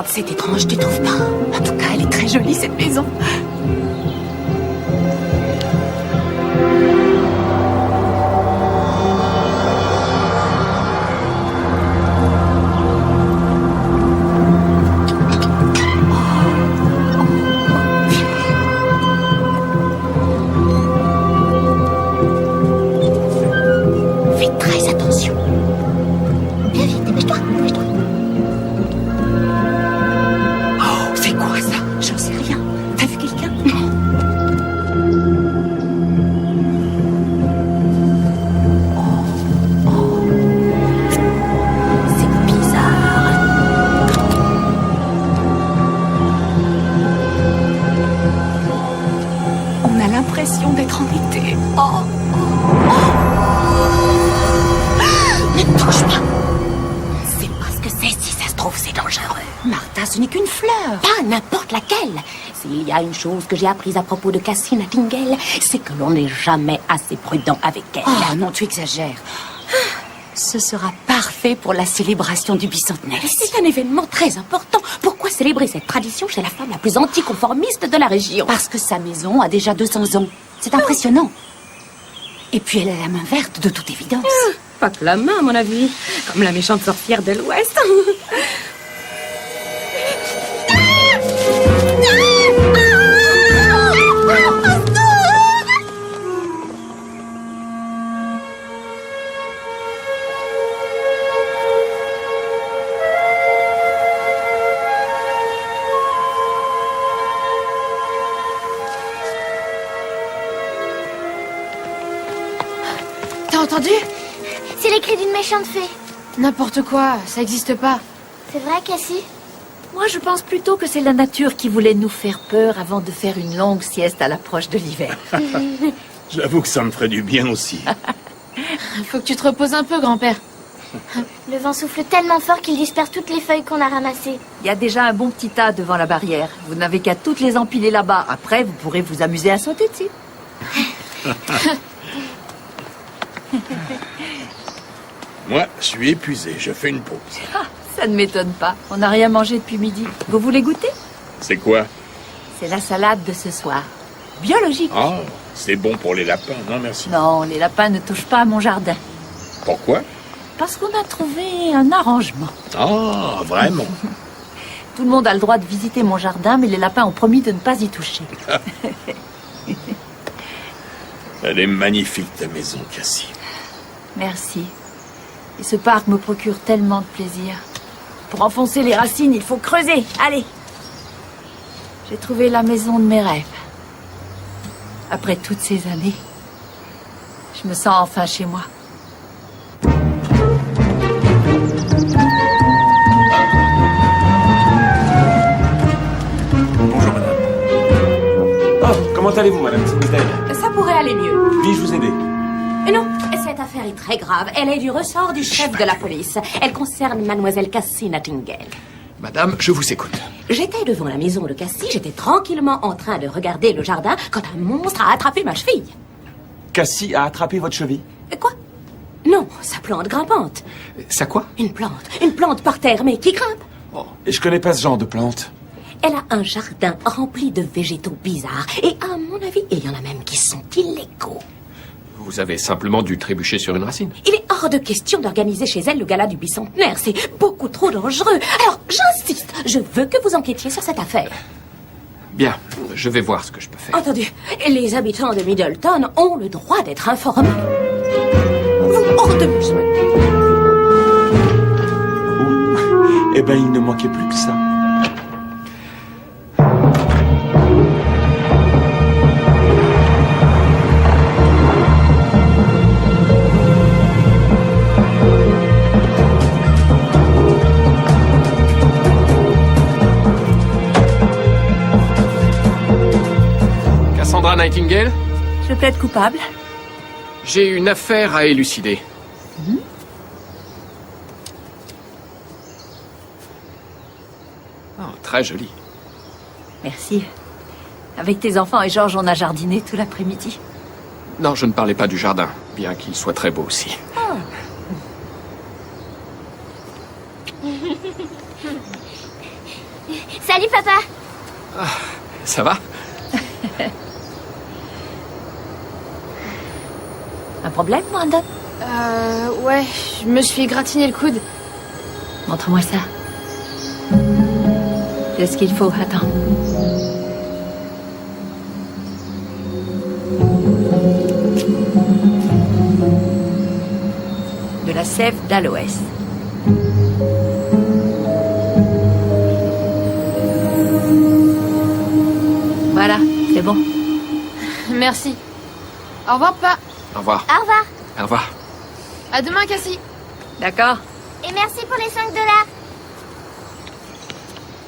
C'est étrange, tu trouves pas? En tout cas, elle est très jolie, cette maison. Fais très attention. Viens vite, dépêche-toi, dépêche-toi. Oh, c'est quoi ça? J'en sais rien. T'as vu quelqu'un? C'est bizarre. On a l'impression d'être en été. Oh. Ne touche pas. C'est parce que c'est, si ça se trouve, c'est dangereux. Martha, ce n'est qu'une fleur. Pas n'importe laquelle. S'il y a une chose que j'ai apprise à propos de Cassie Nightingale, c'est que l'on n'est jamais assez prudent avec elle. Oh non, tu exagères. Ce sera parfait pour la célébration du bicentenaire. C'est un événement très important. Pourquoi célébrer cette tradition chez la femme la plus anticonformiste de la région? Parce que sa maison a déjà 200 ans. C'est impressionnant. Et puis elle a la main verte, de toute évidence. Pas que la main, à mon avis. Comme la méchante sorcière de l'Ouest. T'as entendu? C'est les cris d'une méchante fée. N'importe quoi, ça existe pas. C'est vrai, Cassie? Moi, je pense plutôt que c'est la nature qui voulait nous faire peur avant de faire une longue sieste à l'approche de l'hiver. J'avoue que ça me ferait du bien aussi. Faut que tu te reposes un peu, grand-père. Le vent souffle tellement fort qu'il disperse toutes les feuilles qu'on a ramassées. Il y a déjà un bon petit tas devant la barrière. Vous n'avez qu'à toutes les empiler là-bas. Après, vous pourrez vous amuser à sauter dessus. Moi, je suis épuisé. Je fais une pause. Ça ne m'étonne pas. On n'a rien mangé depuis midi. Vous voulez goûter? C'est quoi? C'est la salade de ce soir. Biologique. Ah, c'est bon pour les lapins. Non, merci. Non, les lapins ne touchent pas à mon jardin. Pourquoi? Parce qu'on a trouvé un arrangement. Ah, vraiment? Tout le monde a le droit de visiter mon jardin, mais les lapins ont promis de ne pas y toucher. Elle est magnifique, ta maison, Cassie. Merci. Et ce parc me procure tellement de plaisir. Pour enfoncer les racines, il faut creuser. Allez. J'ai trouvé la maison de mes rêves. Après toutes ces années, je me sens enfin chez moi. Bonjour, madame. Oh, comment allez-vous, madame Tinsdale? Ça pourrait aller mieux. Puis-je vous aider? Non, cette affaire est très grave. Elle est du ressort du chef de la police. Elle concerne mademoiselle Cassie Nightingale. Madame, je vous écoute. J'étais devant la maison de Cassie, j'étais tranquillement en train de regarder le jardin quand un monstre a attrapé ma cheville. Cassie a attrapé votre cheville? Quoi? Non, sa plante grimpante. Ça quoi? Une plante par terre, mais qui grimpe. Oh, je connais pas ce genre de plante. Elle a un jardin rempli de végétaux bizarres. Et à mon avis, il y en a même qui sont illégaux. Vous avez simplement dû trébucher sur une racine. Il est hors de question d'organiser chez elle le gala du bicentenaire. C'est beaucoup trop dangereux. Alors, j'insiste. Je veux que vous enquêtiez sur cette affaire. Bien, je vais voir ce que je peux faire. Entendu. Les habitants de Middleton ont le droit d'être informés. Vous, hors de mes chemins. Eh ben, il ne manquait plus que ça. Cassandra Nightingale, Je plaide coupable. j'ai une affaire à élucider. Oh, très joli. Merci. Avec tes enfants et Georges, on a jardiné tout l'après-midi. Non, je ne parlais pas du jardin, bien qu'il soit très beau aussi. Salut, papa. Ça va? Un problème, Brandon? Ouais, je me suis égratigné le coude. Montre-moi ça. Qu'est-ce qu'il faut? Attends. De la sève d'aloès. Voilà, c'est bon. Merci. Au revoir, papa. Au revoir. Au revoir. Au revoir. À demain, Cassie. D'accord. Et merci pour les $5.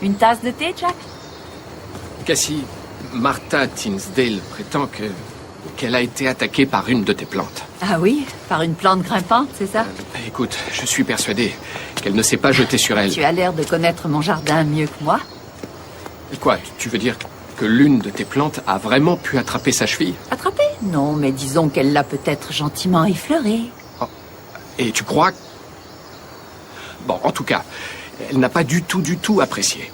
Une tasse de thé, Jack? Cassie, Martha Tinsdale prétend qu'elle a été attaquée par une de tes plantes. Ah oui, par une plante grimpante, c'est ça? Écoute, je suis persuadé qu'elle ne s'est pas jetée sur elle. Tu as l'air de connaître mon jardin mieux que moi. Quoi, tu veux dire que l'une de tes plantes a vraiment pu attraper sa cheville? Attrapée? Non, mais disons qu'elle l'a peut-être gentiment effleurée. Et tu crois... Bon, en tout cas, elle n'a pas du tout apprécié.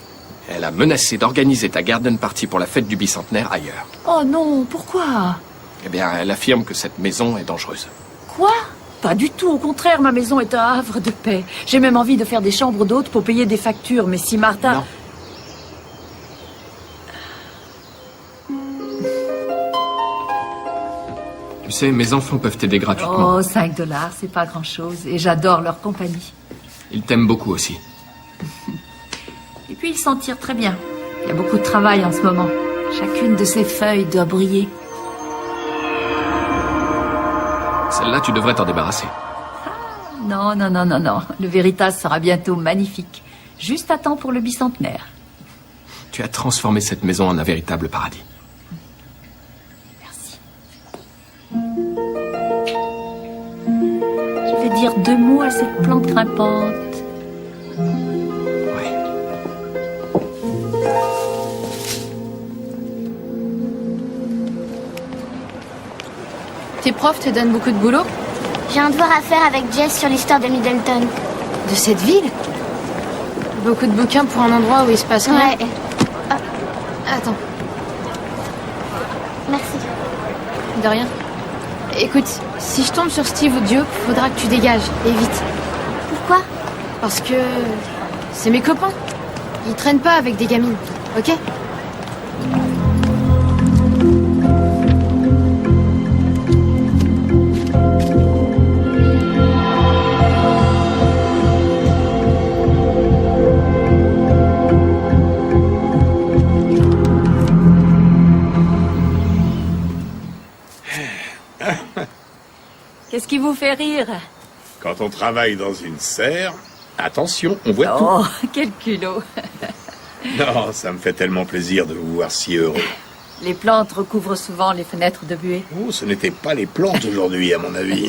Elle a menacé d'organiser ta garden party pour la fête du bicentenaire ailleurs. Oh non, pourquoi? Eh bien, elle affirme que cette maison est dangereuse. Quoi? Pas du tout, au contraire, ma maison est un havre de paix. J'ai même envie de faire des chambres d'hôtes pour payer des factures, mais si Martha... Non. Tu sais, mes enfants peuvent t'aider gratuitement. Oh, $5, c'est pas grand-chose, et j'adore leur compagnie. Ils t'aiment beaucoup aussi. Et puis ils s'en tirent très bien. Il y a beaucoup de travail en ce moment. Chacune de ces feuilles doit briller. Celle-là, tu devrais t'en débarrasser. Non, non, non, non, non. Le Veritas sera bientôt magnifique. Juste à temps pour le bicentenaire. Tu as transformé cette maison en un véritable paradis. Merci. Je vais dire 2 mots à cette plante grimpante. Oui. Tes profs te donnent beaucoup de boulot? J'ai un devoir à faire avec Jess sur l'histoire de Middleton. De cette ville? Beaucoup de bouquins pour un endroit où il se passe rien. Ouais. Attends, Merci. de rien. Écoute, si je tombe sur Steve ou Duke, faudra que tu dégages, et vite. Pourquoi? Parce que... c'est mes copains. Ils traînent pas avec des gamines, ok? Qu'est-ce qui vous fait rire? Quand on travaille dans une serre, attention, on voit Oh, quel culot. tout. Non, ça me fait tellement plaisir de vous voir si heureux. Les plantes recouvrent souvent les fenêtres de buée. Oh, ce n'étaient pas les plantes aujourd'hui, à mon avis.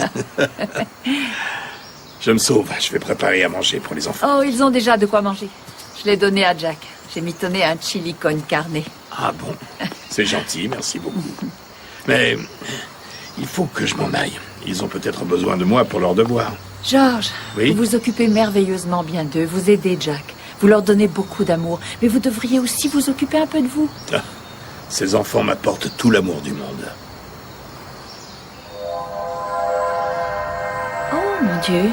Je me sauve, je vais préparer à manger pour les enfants. Oh, ils ont déjà de quoi manger. Je l'ai donné à Jack. J'ai mitonné un chili con carne. Ah bon, c'est gentil, merci beaucoup. Mais il faut que je m'en aille. Ils ont peut-être besoin de moi pour leurs devoirs. George, Oui? vous vous occupez merveilleusement bien d'eux. Vous aidez Jack. Vous leur donnez beaucoup d'amour. Mais vous devriez aussi vous occuper un peu de vous. Ah, ces enfants m'apportent tout l'amour du monde. Oh, mon Dieu.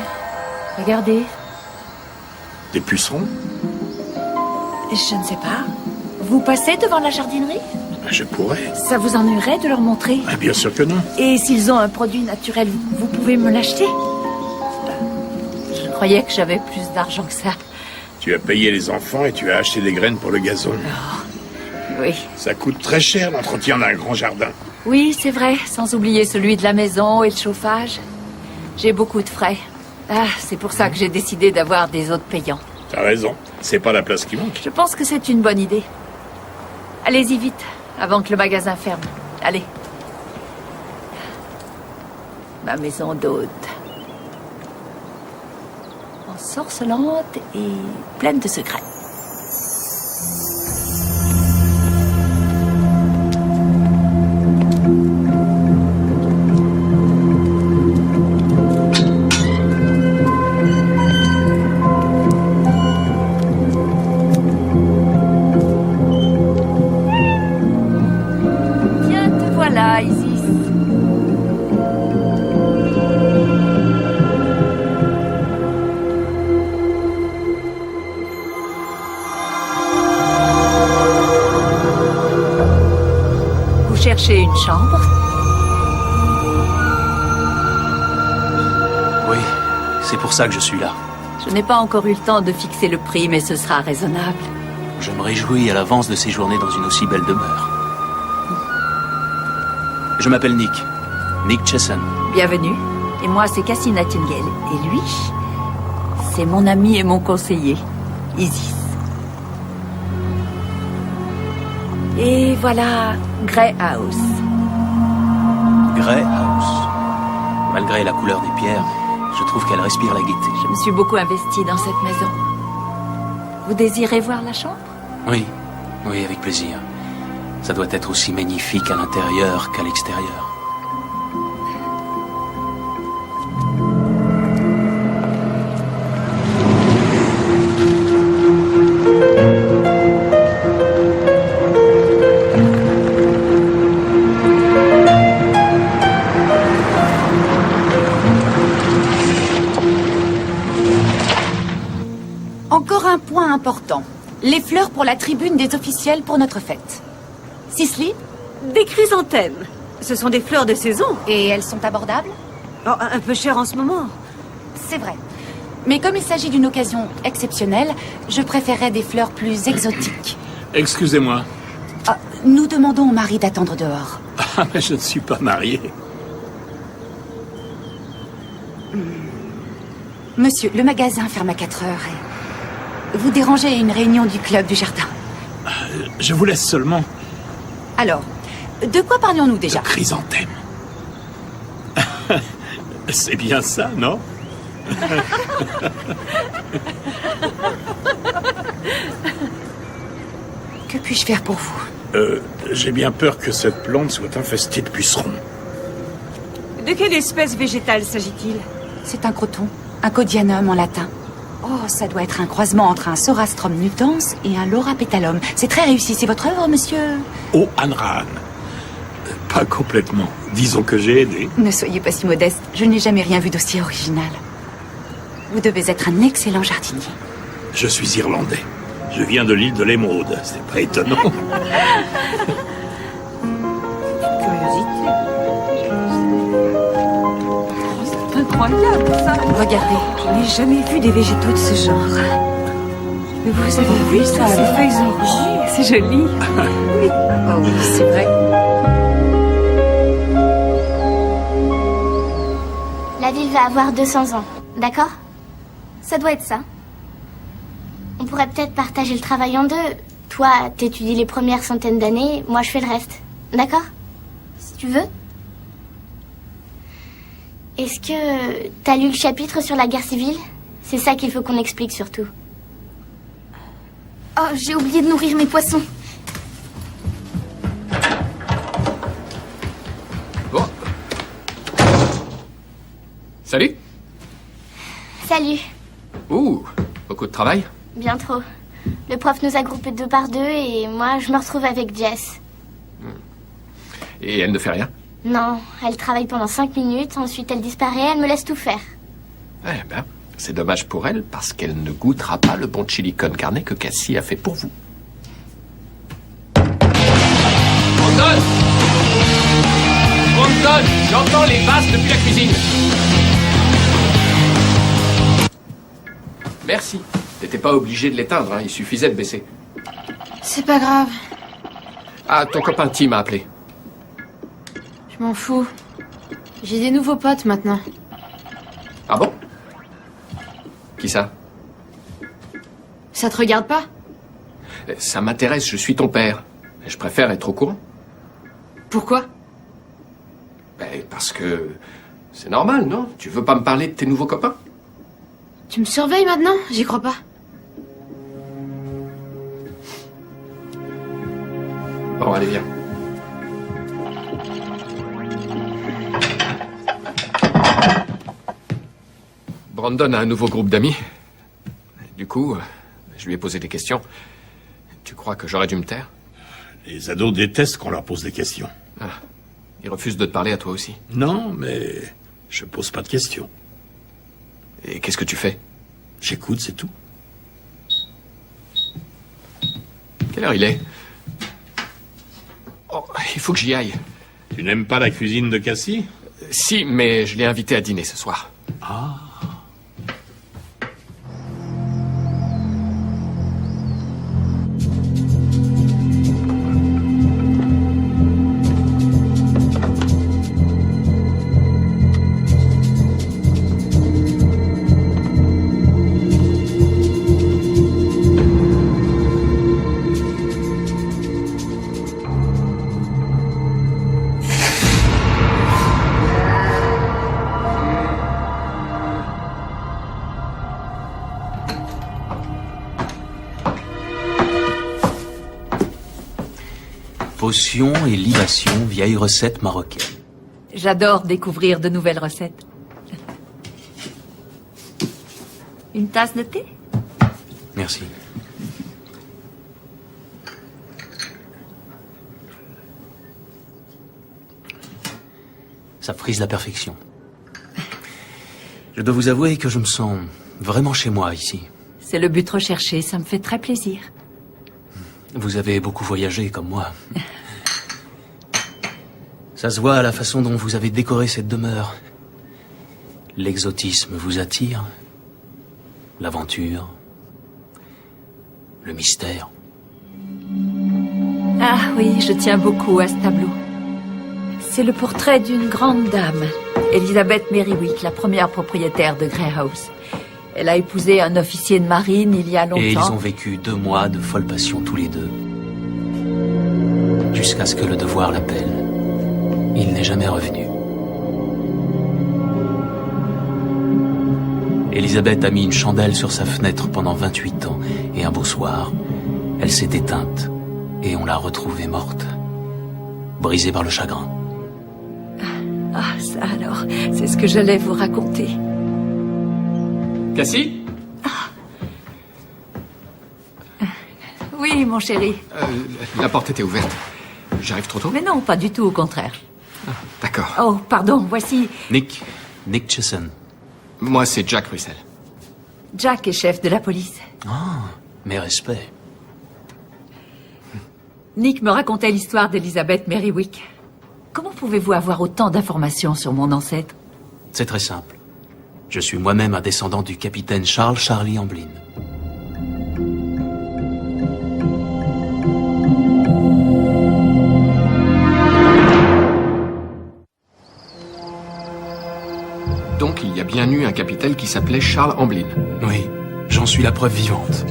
Regardez. Des pucerons? Je ne sais pas. Vous passez devant la jardinerie? Je pourrais. Ça vous ennuierait de leur montrer? Ah, bien sûr que non. Et s'ils ont un produit naturel, vous pouvez me l'acheter? Je croyais que j'avais plus d'argent que ça. Tu as payé les enfants et tu as acheté des graines pour le gazon. Oui. Ça coûte très cher l'entretien d'un grand jardin. Oui, c'est vrai, sans oublier celui de la maison et le chauffage. J'ai beaucoup de frais. Ah, c'est pour ça que j'ai décidé d'avoir des hôtes payants. T'as raison, c'est pas la place qui manque. Je pense que c'est une bonne idée. Allez-y vite, avant que le magasin ferme. Allez. Ma maison d'hôte. Ensorcelante et pleine de secrets. cherchez une chambre? Oui, c'est pour ça que je suis là. Je n'ai pas encore eu le temps de fixer le prix, mais ce sera raisonnable. Je me réjouis à l'avance de séjourner dans une aussi belle demeure. Je m'appelle Nick. Nick Chesson. Bienvenue. Et moi, c'est Cassie Nightingale. Et lui, c'est mon ami et mon conseiller, Isis. Et voilà Grey House. Grey House. Malgré la couleur des pierres, je trouve qu'elle respire la gaieté. Je me suis beaucoup investie dans cette maison. Vous désirez voir la chambre? Oui, oui, avec plaisir. Ça doit être aussi magnifique à l'intérieur qu'à l'extérieur. Encore un point important. Les fleurs pour la tribune des officiels pour notre fête. Cicely? Des chrysanthèmes. Ce sont des fleurs de saison. Et elles sont abordables? Oh, un peu cher en ce moment. C'est vrai. Mais comme il s'agit d'une occasion exceptionnelle, je préférerais des fleurs plus exotiques. Excusez-moi. Ah, nous demandons au mari d'attendre dehors. Ah, mais je ne suis pas marié. Monsieur, le magasin ferme à 4 heures et vous dérangez à une réunion du club du jardin. Je vous laisse seulement. Alors, de quoi parlions-nous déjà? De chrysanthème. C'est bien ça, non? Que puis-je faire pour vous? J'ai bien peur que cette plante soit infestée de pucerons. De quelle espèce végétale s'agit-il? C'est un croton, un codianum en latin. Oh, ça doit être un croisement entre un Sorastrum nutans et un Laura petalum. C'est très réussi, c'est votre œuvre, monsieur? Oh, Anran. Pas complètement. Disons que j'ai aidé. Ne soyez pas si modeste, je n'ai jamais rien vu d'aussi original. Vous devez être un excellent jardinier. Je suis irlandais. Je viens de l'île de l'Émeraude. C'est pas étonnant. Curiosité. C'est incroyable, ça. Regardez, Je n'ai jamais vu des végétaux de ce genre. Vous avez vu ça, ces feuilles enrouées? C'est joli. oh oui, c'est vrai. La ville va avoir 200 ans, d'accord? Ça doit être ça. On pourrait peut-être partager le travail en deux. Toi, t'étudies les premières centaines d'années, moi je fais le reste. D'accord? Si tu veux. Est-ce que t'as lu le chapitre sur la guerre civile? C'est ça qu'il faut qu'on explique surtout. Oh, j'ai oublié de nourrir mes poissons. Bon. Salut. Salut. Ouh, beaucoup de travail. Bien trop. Le prof nous a groupés 2 par 2 et moi je me retrouve avec Jess. Et elle ne fait rien? Non, elle travaille pendant 5 minutes, ensuite elle disparaît, elle me laisse tout faire. Eh ben, c'est dommage pour elle parce qu'elle ne goûtera pas le bon chili con carne que Cassie a fait pour vous. Brandon! Brandon, j'entends les vases depuis la cuisine. Merci. T'étais pas obligé de l'éteindre, hein, il suffisait de baisser. C'est pas grave. Ah, ton copain Tim m'a appelé. Je m'en fous. J'ai des nouveaux potes maintenant. Ah bon? Qui ça? Ça te regarde pas? Ça m'intéresse, je suis ton père. Je préfère être au courant. Pourquoi? Ben, parce que c'est normal, non? Tu veux pas me parler de tes nouveaux copains? Tu me surveilles maintenant? J'y crois pas. Bon, allez, viens. Brandon a un nouveau groupe d'amis. Du coup, je lui ai posé des questions. Tu crois que j'aurais dû me taire? Les ados détestent qu'on leur pose des questions. Ah, ils refusent de te parler à toi aussi. Non, mais je pose pas de questions. Et qu'est-ce que tu fais? J'écoute, c'est tout. Quelle heure il est? Oh, il faut que j'y aille. Tu n'aimes pas la cuisine de Cassie? Si, mais je l'ai invité à dîner ce soir. Ah. Potions et libations, vieille recette marocaine. J'adore découvrir de nouvelles recettes. Une tasse de thé? Merci. Ça frise la perfection. Je dois vous avouer que je me sens vraiment chez moi ici. C'est le but recherché, ça me fait très plaisir. Vous avez beaucoup voyagé comme moi. Ça se voit à la façon dont vous avez décoré cette demeure. L'exotisme vous attire. L'aventure. Le mystère. Ah oui, je tiens beaucoup à ce tableau. C'est le portrait d'une grande dame, Elizabeth Merriwick, la première propriétaire de Grey House. Elle a épousé un officier de marine il y a longtemps. Et ils ont vécu 2 mois de folle passion tous les deux. Jusqu'à ce que le devoir l'appelle. Il n'est jamais revenu. Elisabeth a mis une chandelle sur sa fenêtre pendant 28 ans. Et un beau soir, elle s'est éteinte. Et on l'a retrouvée morte. Brisée par le chagrin. Ah, ça alors, c'est ce que j'allais vous raconter. Cassie? Oui, mon chéri. La porte était ouverte. J'arrive trop tôt? Mais non, pas du tout, au contraire. D'accord. Oh, pardon, voici... Nick Chesson. Moi, c'est Jack Russell. Jack est chef de la police. Ah, mes respects. Nick me racontait l'histoire d'Elizabeth Merriwick. Comment pouvez-vous avoir autant d'informations sur mon ancêtre? C'est très simple. Je suis moi-même un descendant du capitaine Charles Charlie Amblin. Donc, il y a bien eu un capitaine qui s'appelait Charles Amblin. Oui, j'en suis la preuve vivante.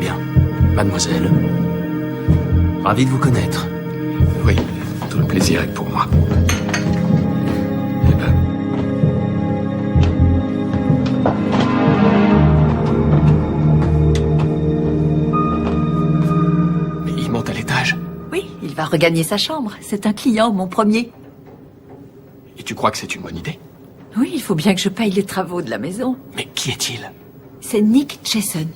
Bien, mademoiselle. Ravi de vous connaître. Oui, tout le plaisir est pour moi. Eh ben... Mais il monte à l'étage. Oui, il va regagner sa chambre. C'est un client, mon premier. Et tu crois que c'est une bonne idée? Oui, il faut bien que je paye les travaux de la maison. Mais qui est-il? C'est Nick Chesson.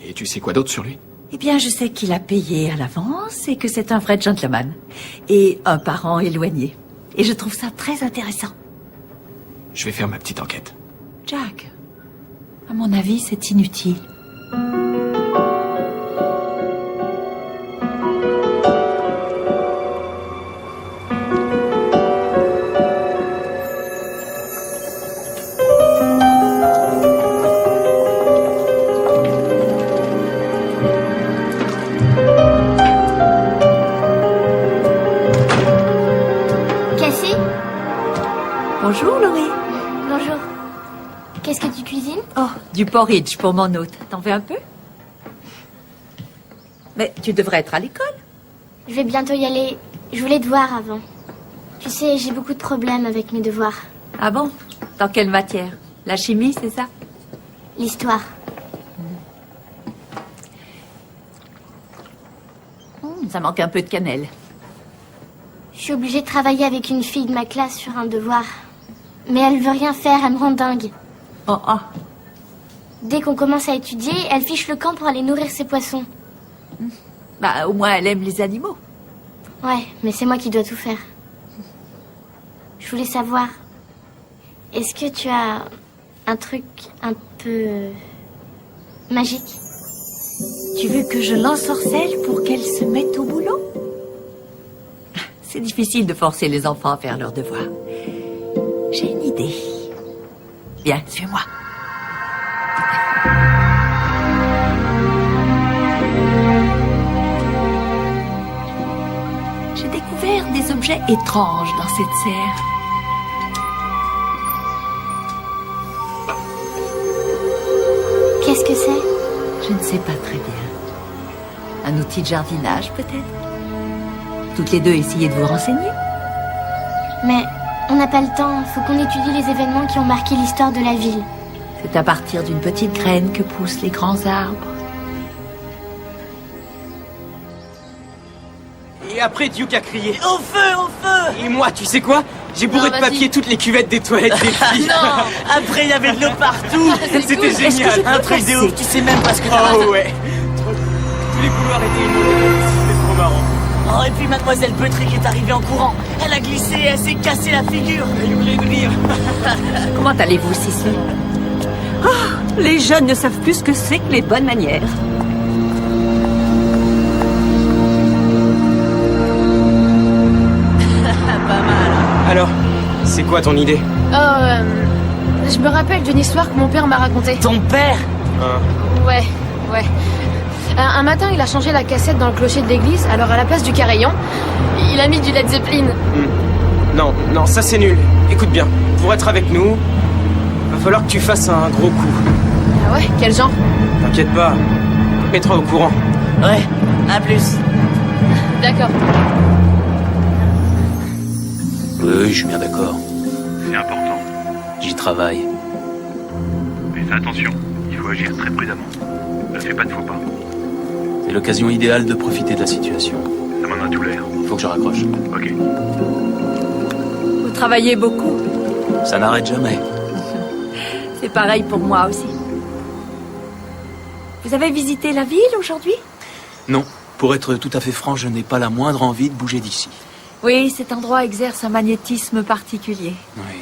Et tu sais quoi d'autre sur lui? Eh bien, je sais qu'il a payé à l'avance et que c'est un vrai gentleman. Et un parent éloigné. Et je trouve ça très intéressant. Je vais faire ma petite enquête. Jack, à mon avis, c'est inutile. Bonjour, Laurie. Bonjour. Qu'est-ce que tu cuisines? Oh, du porridge pour mon hôte. T'en veux un peu? Mais tu devrais être à l'école. Je vais bientôt y aller. Je voulais te voir avant. Tu sais, j'ai beaucoup de problèmes avec mes devoirs. Ah bon? Dans quelle matière? La chimie, c'est ça? L'histoire. Ça manque un peu de cannelle. Je suis obligée de travailler avec une fille de ma classe sur un devoir. Mais elle veut rien faire, elle me rend dingue. Oh, oh. Dès qu'on commence à étudier, elle fiche le camp pour aller nourrir ses poissons. Bah, au moins, elle aime les animaux. Ouais, mais c'est moi qui dois tout faire. Je voulais savoir, est-ce que tu as un truc un peu magique? Tu veux que je l'ensorcelle pour qu'elle se mette au boulot? C'est difficile de forcer les enfants à faire leurs devoirs. J'ai une idée. Viens, suis-moi. J'ai découvert des objets étranges dans cette serre. Qu'est-ce que c'est? Je ne sais pas très bien. Un outil de jardinage, peut-être? Toutes les deux, essayez de vous renseigner. Mais on n'a pas le temps. Faut qu'on étudie les événements qui ont marqué l'histoire de la ville. C'est à partir d'une petite graine que poussent les grands arbres. Et après, Duke a crié « Au feu, au feu !» Et moi, tu sais quoi? J'ai bourré de papier toutes les cuvettes des toilettes des filles. Non. Après, il y avait de l'eau partout. C'était cool. Est-ce que je génial. peux Un truc de passer? ouf. Tu sais même pas ce que t'as. Oh ouais. Tous les couloirs étaient inondés. C'était trop marrant. Oh, et puis Mademoiselle Petrick est arrivée en courant. Elle a glissé et elle s'est cassé la figure. Elle hurlait de rire. Comment allez-vous, Sissi? Les jeunes ne savent plus ce que c'est que les bonnes manières. Alors, c'est quoi ton idée? Je me rappelle d'une histoire que mon père m'a racontée. Ton père? Ouais. Un matin, il a changé la cassette dans le clocher de l'église, alors à la place du carillon, il a mis du Led Zeppelin. Non, ça c'est nul. Écoute bien, pour être avec nous, va falloir que tu fasses un gros coup. Ah ouais? Quel genre? T'inquiète pas, on te mettra au courant. Ouais, à plus. D'accord. Oui, je suis bien d'accord. C'est important. J'y travaille. Mais fais attention, il faut agir très prudemment. Ne fais pas de faux pas. C'est l'occasion idéale de profiter de la situation. Ça m'en a tout l'air. Il faut que je raccroche. Ok. Vous travaillez beaucoup. Ça n'arrête jamais. C'est pareil pour moi aussi. Vous avez visité la ville aujourd'hui? Non, pour être tout à fait franc, je n'ai pas la moindre envie de bouger d'ici. Oui, cet endroit exerce un magnétisme particulier. Oui.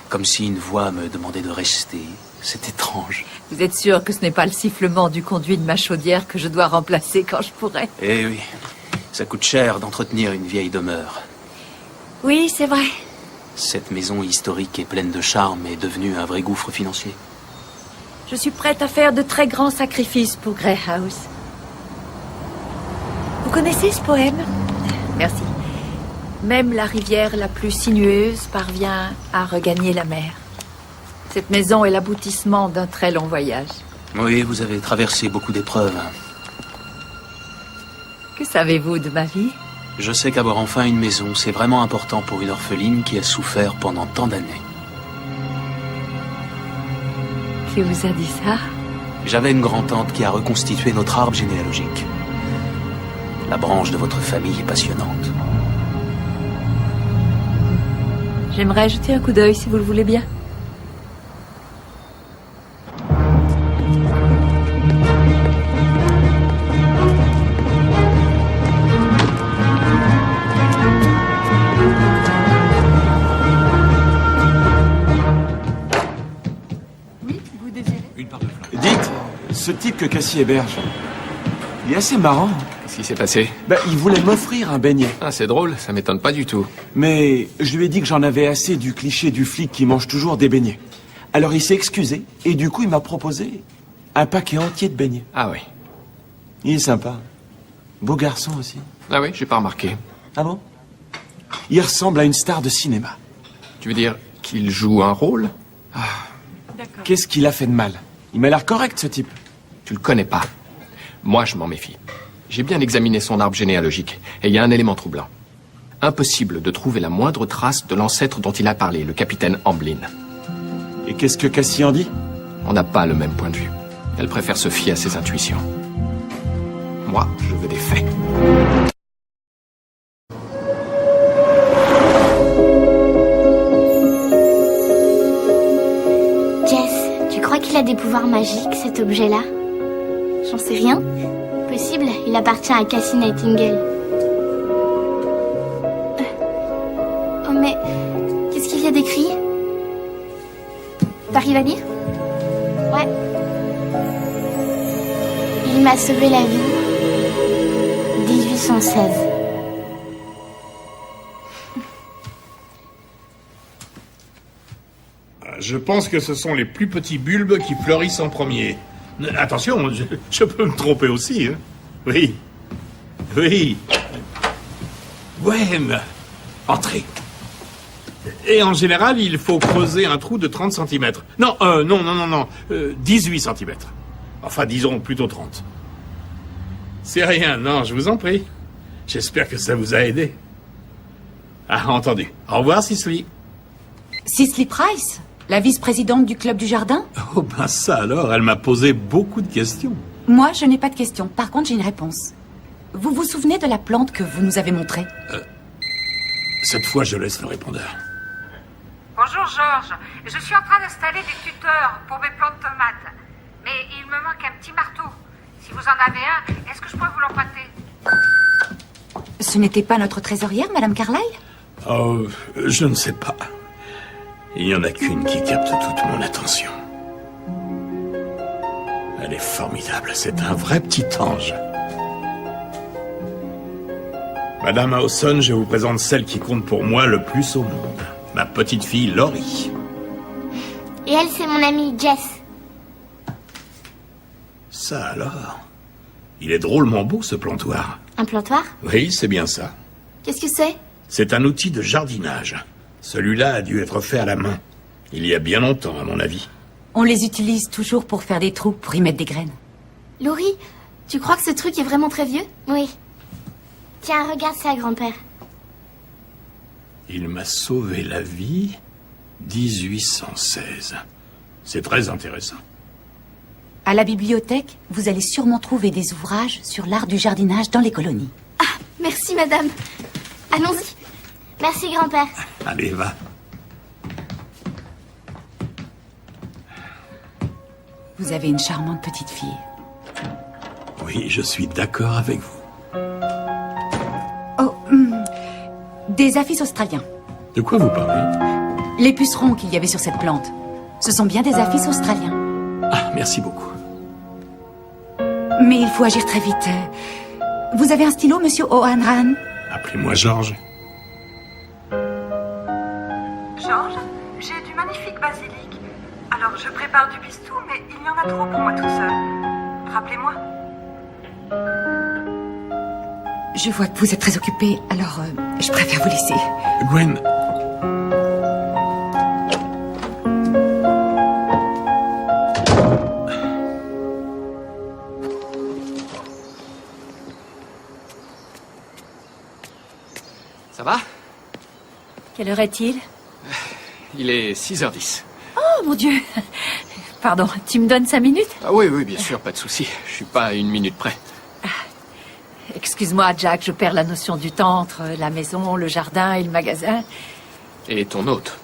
Comme si une voix me demandait de rester. C'est étrange. Vous êtes sûr que ce n'est pas le sifflement du conduit de ma chaudière que je dois remplacer quand je pourrai? Eh oui, ça coûte cher d'entretenir une vieille demeure. Oui, c'est vrai. Cette maison historique et pleine de charme est devenue un vrai gouffre financier. Je suis prête à faire de très grands sacrifices pour Grey House. Vous connaissez ce poème? Merci. Même la rivière la plus sinueuse parvient à regagner la mer. Cette maison est l'aboutissement d'un très long voyage. Oui, vous avez traversé beaucoup d'épreuves. Que savez-vous de ma vie? Je sais qu'avoir enfin une maison, c'est vraiment important pour une orpheline qui a souffert pendant tant d'années. Qui vous a dit ça? J'avais une grand-tante qui a reconstitué notre arbre généalogique. La branche de votre famille est passionnante. J'aimerais jeter un coup d'œil si vous le voulez bien. Dites, ce type que Cassie héberge, il est assez marrant. Qu'est-ce qui s'est passé? Il voulait m'offrir un beignet. Ah, c'est drôle, ça m'étonne pas du tout. Mais je lui ai dit que j'en avais assez du cliché du flic qui mange toujours des beignets. Alors il s'est excusé, et du coup il m'a proposé un paquet entier de beignets. Ah oui. Il est sympa. Beau garçon aussi. Ah oui, j'ai pas remarqué. Ah bon? Il ressemble à une star de cinéma. Tu veux dire qu'il joue un rôle? Qu'est-ce qu'il a fait de mal? Il m'a l'air correct, ce type. Tu le connais pas. Moi, je m'en méfie. J'ai bien examiné son arbre généalogique, et il y a un élément troublant. Impossible de trouver la moindre trace de l'ancêtre dont il a parlé, le capitaine Amblin. Et qu'est-ce que Cassie en dit? On n'a pas le même point de vue. Elle préfère se fier à ses intuitions. Moi, je veux des faits. Jess, tu crois qu'il a des pouvoirs magiques, cet objet-là? J'en sais rien. Possible, il appartient à Cassie Nightingale. Oh mais, qu'est-ce qu'il y a d'écrit? T'arrives à lire? Ouais. Il Il m'a sauvé la vie. 1816. Je pense que ce sont les plus petits bulbes qui fleurissent en premier. Attention, je peux me tromper aussi. Hein. Oui. Oui. Gwen, entrez. Et en général, il faut creuser un trou de 30 cm. Non, 18 cm. Enfin, disons plutôt 30. C'est rien, non, je vous en prie. J'espère que ça vous a aidé. Ah, entendu. Au revoir, Cicely. Cicely Price, la vice-présidente du Club du Jardin? Oh ben ça alors, elle m'a posé beaucoup de questions. Moi, je n'ai pas de questions. Par contre, j'ai une réponse. Vous vous souvenez de la plante que vous nous avez montrée? Cette fois, je laisse le répondeur. Bonjour Georges, je suis en train d'installer des tuteurs pour mes plants de tomates. Mais il me manque un petit marteau. Si vous en avez un, est-ce que je peux vous l'emprunter? Ce n'était pas notre trésorière, Madame Carlyle? Oh, je ne sais pas. Il n'y en a qu'une qui capte toute mon attention. Elle est formidable, c'est un vrai petit ange. Madame Hawson, je vous présente celle qui compte pour moi le plus au monde. Ma petite fille Laurie. Et elle, c'est mon amie Jess. Ça alors? Il est drôlement beau ce plantoir. Un plantoir? Oui, c'est bien ça. Qu'est-ce que c'est? C'est un outil de jardinage. Celui-là a dû être fait à la main. Il y a bien longtemps, à mon avis. On les utilise toujours pour faire des trous, pour y mettre des graines. Laurie, tu crois que ce truc est vraiment très vieux? Oui. Tiens, regarde ça, grand-père. Il m'a sauvé la vie. 1816. C'est très intéressant. À la bibliothèque, vous allez sûrement trouver des ouvrages sur l'art du jardinage dans les colonies. Ah, merci, madame. Allons-y. Merci, grand-père. Allez, va. Vous avez une charmante petite fille. Oui, je suis d'accord avec vous. Oh, des aphis australiens. De quoi vous parlez? Les pucerons qu'il y avait sur cette plante. Ce sont bien des aphis australiens. Ah, merci beaucoup. Mais il faut agir très vite. Vous avez un stylo, monsieur O'Hanran? Appelez-moi Georges. Georges, j'ai du magnifique basilic. Alors je prépare du pistou, mais il y en a trop pour moi toute seule. Rappelez-moi. Je vois que vous êtes très occupé, alors je préfère vous laisser. Gwen. Ça va? Quelle heure est-il? Il est 6h10. Oh, mon Dieu. Pardon, tu me donnes 5 minutes? Ah oui, bien sûr, pas de souci. Je suis pas à 1 minute près. Excuse-moi, Jack, je perds la notion du temps entre la maison, le jardin et le magasin. Et ton hôte?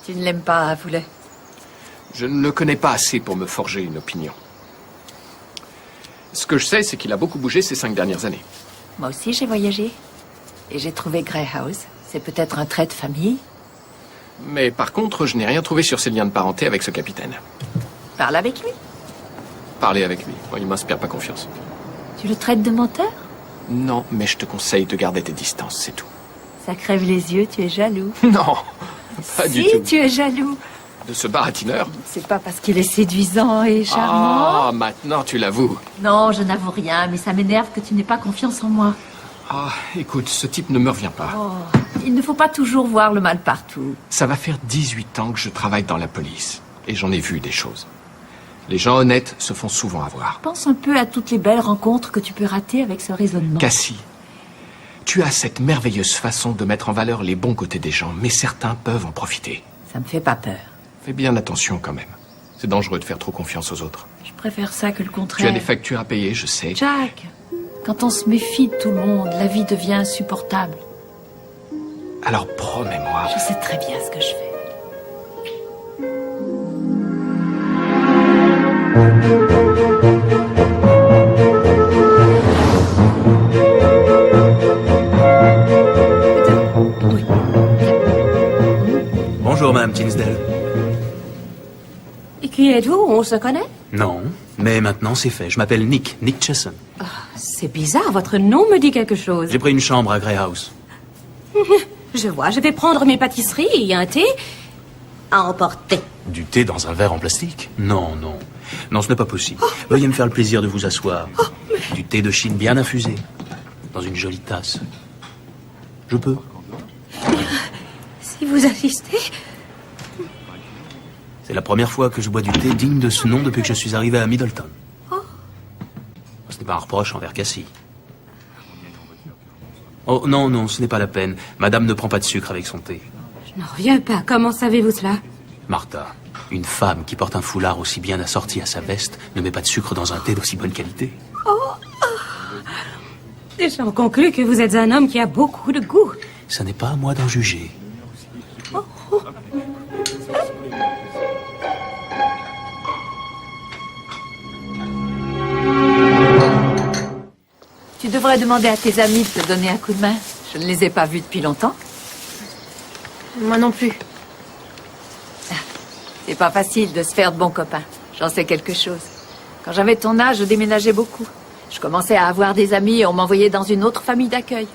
Tu ne l'aimes pas, Avoulet? Je ne le connais pas assez pour me forger une opinion. Ce que je sais, c'est qu'il a beaucoup bougé ces 5 dernières années. Moi aussi, j'ai voyagé. Et j'ai trouvé Grey House. C'est peut-être un trait de famille. Mais par contre, je n'ai rien trouvé sur ses liens de parenté avec ce capitaine. Parle avec lui. Parler avec lui, il m'inspire pas confiance. Tu le traites de menteur? Non, mais je te conseille de garder tes distances, c'est tout. Ça crève les yeux, tu es jaloux. Non, pas du tout. Si, tu es jaloux. De ce baratineur? C'est pas parce qu'il est séduisant et charmant. Ah, maintenant tu l'avoues. Non, je n'avoue rien, mais ça m'énerve que tu n'aies pas confiance en moi. Ah, écoute, ce type ne me revient pas. Oh, il ne faut pas toujours voir le mal partout. Ça va faire 18 ans que je travaille dans la police. Et j'en ai vu des choses. Les gens honnêtes se font souvent avoir. Pense un peu à toutes les belles rencontres que tu peux rater avec ce raisonnement. Cassie, tu as cette merveilleuse façon de mettre en valeur les bons côtés des gens, mais certains peuvent en profiter. Ça me fait pas peur. Fais bien attention quand même. C'est dangereux de faire trop confiance aux autres. Je préfère ça que le Tu contraire. as des factures à payer, je sais. Jack, quand on se méfie de tout le monde, la vie devient insupportable. Alors promets-moi. Je sais très bien ce que je fais. Bonjour, Madame Tinsdale. Et qui êtes-vous? On se connaît? Non. Mais maintenant, c'est fait. Je m'appelle Nick Chesson. C'est bizarre, votre nom me dit quelque chose. J'ai pris une chambre à Grey House. Je vois, je vais prendre mes pâtisseries et un thé à emporter. Du thé dans un verre en plastique? Non, non. Non, ce n'est pas possible. Veuillez me faire le plaisir de vous asseoir. Du thé de Chine bien infusé. Dans une jolie tasse. Je peux. Si vous insistez... C'est la première fois que je bois du thé digne de ce nom depuis que je suis arrivé à Middleton. Ce n'est pas un reproche envers Cassie. Oh, non, non, ce n'est pas la peine. Madame ne prend pas de sucre avec son thé. Je n'en reviens pas. Comment savez-vous cela? Martha, une femme qui porte un foulard aussi bien assorti à sa veste ne met pas de sucre dans un thé d'aussi bonne qualité. J'en conclus que vous êtes un homme qui a beaucoup de goût. Ce n'est pas à moi d'en juger. Tu devrais demander à tes amis de te donner un coup de main. Je ne les ai pas vus depuis longtemps. Moi non plus. C'est pas facile de se faire de bons copains. J'en sais quelque chose. Quand j'avais ton âge, je déménageais beaucoup. Je commençais à avoir des amis et on m'envoyait dans une autre famille d'accueil.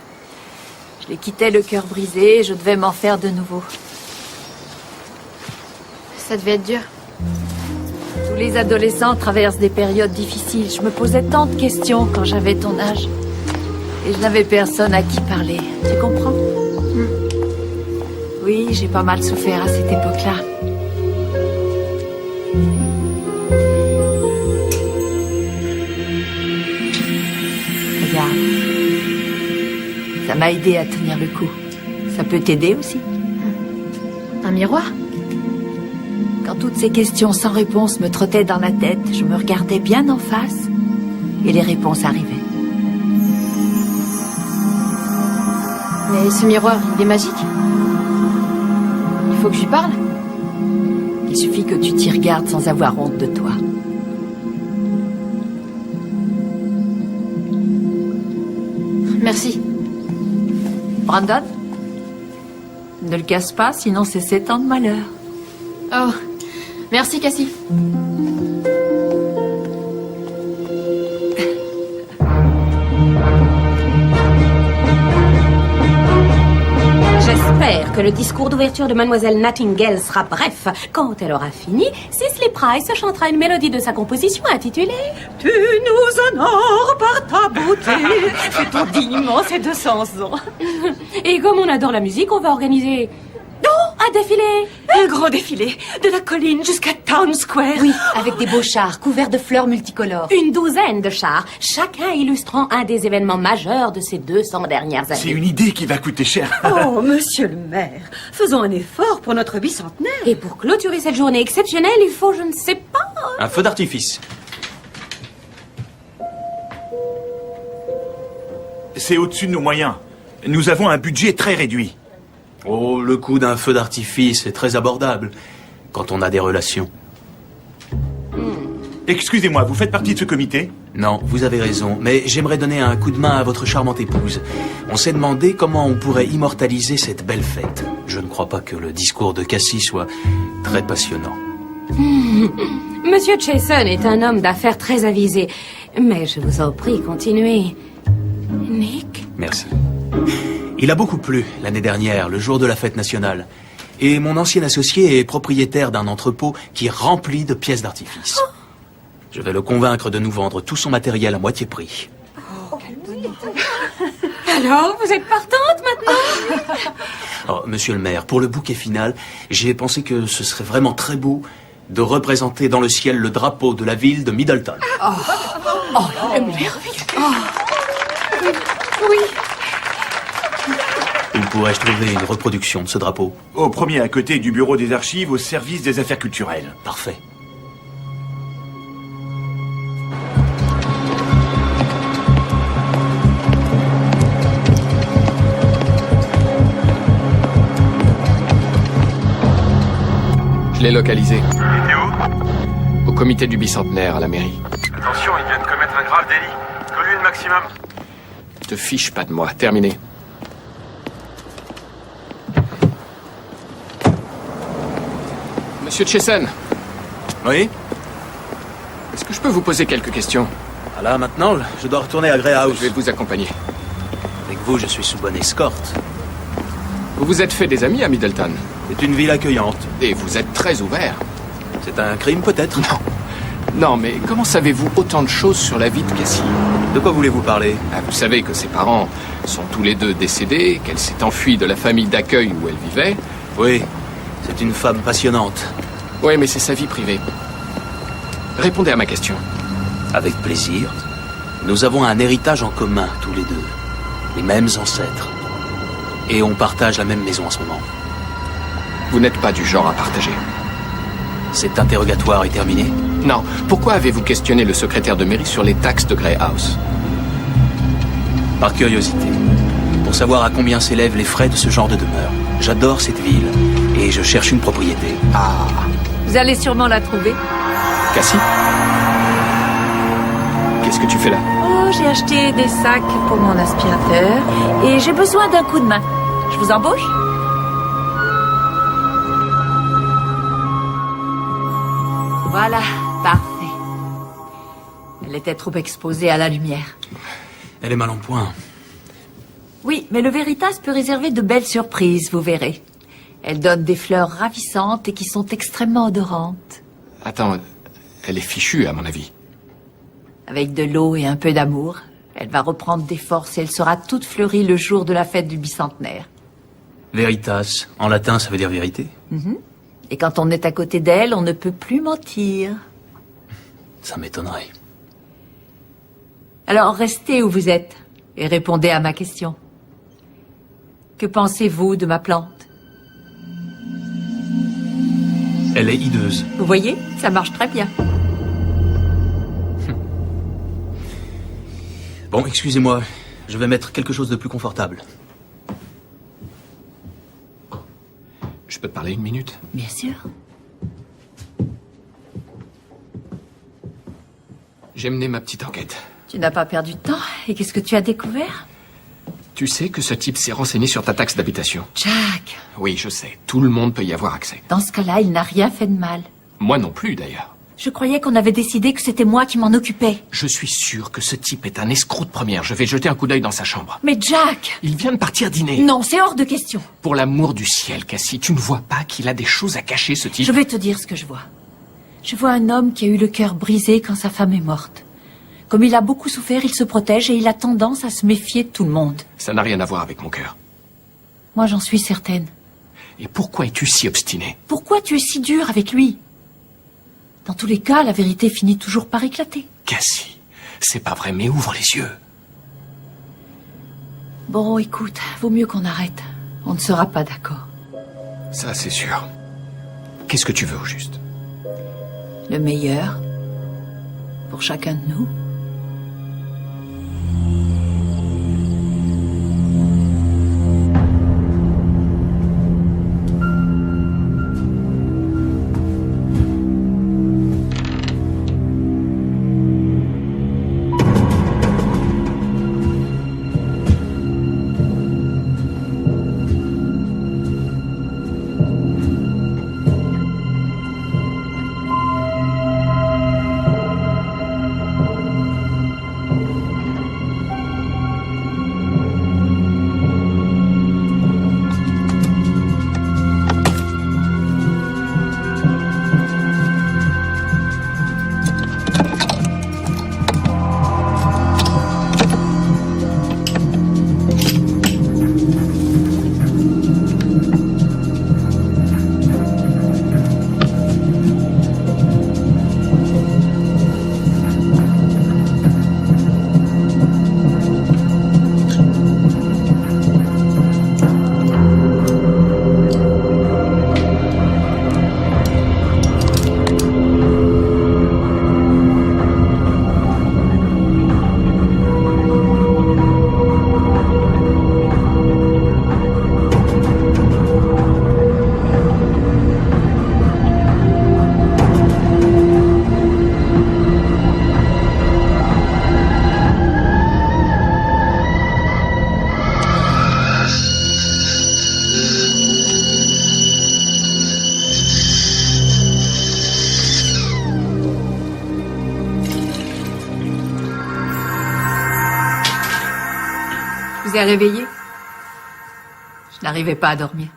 Je les quittais le cœur brisé et je devais m'en faire de nouveau. Ça devait être dur. Tous les adolescents traversent des périodes difficiles. Je me posais tant de questions quand j'avais ton âge. Et je n'avais personne à qui parler. Tu comprends? Oui, j'ai pas mal souffert à cette époque-là. Regarde. Ça m'a aidé à tenir le coup. Ça peut t'aider aussi. Un miroir? Quand toutes ces questions sans réponse me trottaient dans la tête, je me regardais bien en face et les réponses arrivaient. Mais ce miroir, il est magique. Il faut que je lui parle. Il suffit que tu t'y regardes sans avoir honte de toi. Merci. Brandon? Ne le casse pas, sinon c'est 7 ans de malheur. Oh, merci Cassie. J'espère que le discours d'ouverture de Mademoiselle Nightingale sera bref. Quand elle aura fini, Cicely Price chantera une mélodie de sa composition intitulée « Tu nous honores par ta beauté ». C'est ton d'immenses et 200 ans. Et comme on adore la musique, on va organiser... Oh, un défilé! Un grand défilé, de la colline jusqu'à Town Square. Oui, avec des beaux chars couverts de fleurs multicolores. Une douzaine de chars, chacun illustrant un des événements majeurs de ces 200 dernières années. C'est une idée qui va coûter cher. Oh, monsieur le maire, faisons un effort pour notre bicentenaire. Et pour clôturer cette journée exceptionnelle, il faut, je ne sais pas... Un feu d'artifice. C'est au-dessus de nos moyens. Nous avons un budget très réduit. Oh, le coût d'un feu d'artifice est très abordable quand on a des relations. Excusez-moi, vous faites partie de ce comité? Non, vous avez raison, mais j'aimerais donner un coup de main à votre charmante épouse. On s'est demandé comment on pourrait immortaliser cette belle fête. Je ne crois pas que le discours de Cassie soit très passionnant. Monsieur Chesson est un homme d'affaires très avisé. Mais je vous en prie, continuez. Nick? Merci. Il a beaucoup plu l'année dernière, le jour de la fête nationale. Et mon ancien associé est propriétaire d'un entrepôt qui est rempli de pièces d'artifice. Je vais le convaincre de nous vendre tout son matériel à moitié prix. Alors, vous êtes partante maintenant? Oh, monsieur le maire, pour le bouquet final, j'ai pensé que ce serait vraiment très beau de représenter dans le ciel le drapeau de la ville de Middleton. Oh, le merveilleux. Oui. Où pourrais-je trouver une reproduction de ce drapeau? Au premier à côté du bureau des archives, au service des affaires culturelles. Parfait. Je l'ai localisé. Il était où? Au comité du bicentenaire à la mairie. Attention, il vient de commettre un grave délit. Commune maximum. Te fiche pas de moi. Terminé. Monsieur Chesson. Oui? Est-ce que je peux vous poser quelques questions? Voilà, maintenant, je dois retourner à Grey House. Je vais vous accompagner. Avec vous, je suis sous bonne escorte. Vous vous êtes fait des amis à Middleton? C'est une ville accueillante. Et vous êtes très ouvert. C'est un crime, peut-être? Non. Non, mais comment savez-vous autant de choses sur la vie de Cassie? De quoi voulez-vous parler? Vous savez que ses parents sont tous les deux décédés, qu'elle s'est enfuie de la famille d'accueil où elle vivait. Oui, c'est une femme passionnante. Oui, mais c'est sa vie privée. Répondez à ma question. Avec plaisir. Nous avons un héritage en commun, tous les deux. Les mêmes ancêtres. Et on partage la même maison en ce moment. Vous n'êtes pas du genre à partager. Cet interrogatoire est terminé? Non. Pourquoi avez-vous questionné le secrétaire de mairie sur les taxes de Grey House? Par curiosité. Pour savoir à combien s'élèvent les frais de ce genre de demeure. J'adore cette ville. Et je cherche une propriété. Ah. Vous allez sûrement la trouver. Cassie? Qu'est-ce que tu fais là? Oh, j'ai acheté des sacs pour mon aspirateur et j'ai besoin d'un coup de main. Je vous embauche? Voilà, parfait. Elle était trop exposée à la lumière. Elle est mal en point. Oui, mais le Veritas peut réserver de belles surprises, vous verrez. Elle donne des fleurs ravissantes et qui sont extrêmement odorantes. Attends, elle est fichue, à mon avis. Avec de l'eau et un peu d'amour, elle va reprendre des forces et elle sera toute fleurie le jour de la fête du bicentenaire. Veritas, en latin, ça veut dire vérité. Et quand on est à côté d'elle, on ne peut plus mentir. Ça m'étonnerait. Alors restez où vous êtes et répondez à ma question. Que pensez-vous de ma plante? Elle est hideuse. Vous voyez, ça marche très bien. Bon, excusez-moi, je vais mettre quelque chose de plus confortable. Je peux te parler une minute? Bien sûr. J'ai mené ma petite enquête. Tu n'as pas perdu de temps. Et qu'est-ce que tu as découvert? Tu sais que ce type s'est renseigné sur ta taxe d'habitation? Jack, Oui, je sais. Tout le monde peut y avoir accès. dans ce cas-là, il n'a rien fait de mal. Moi non plus, d'ailleurs. Je croyais qu'on avait décidé que c'était moi qui m'en occupais. Je suis sûr que ce type est un escroc de première. Je vais jeter un coup d'œil dans sa chambre. Mais Jack! Il vient de partir dîner. Non, c'est hors de question. Pour l'amour du ciel, Cassie, tu ne vois pas qu'il a des choses à cacher, ce type? Je vais te dire ce que je vois. Je vois un homme qui a eu le cœur brisé quand sa femme est morte. Comme il a beaucoup souffert, il se protège et il a tendance à se méfier de tout le monde. Ça n'a rien à voir avec mon cœur. Moi, j'en suis certaine. Et pourquoi es-tu si obstiné? Pourquoi tu es si dur avec lui? Dans tous les cas, la vérité finit toujours par éclater. Cassie, c'est pas vrai, mais ouvre les yeux. Bon, écoute, vaut mieux qu'on arrête. On ne sera pas d'accord. Ça, c'est sûr. Qu'est-ce que tu veux au juste? Le meilleur pour chacun de nous. ai réveillé. Je n'arrivais pas à dormir.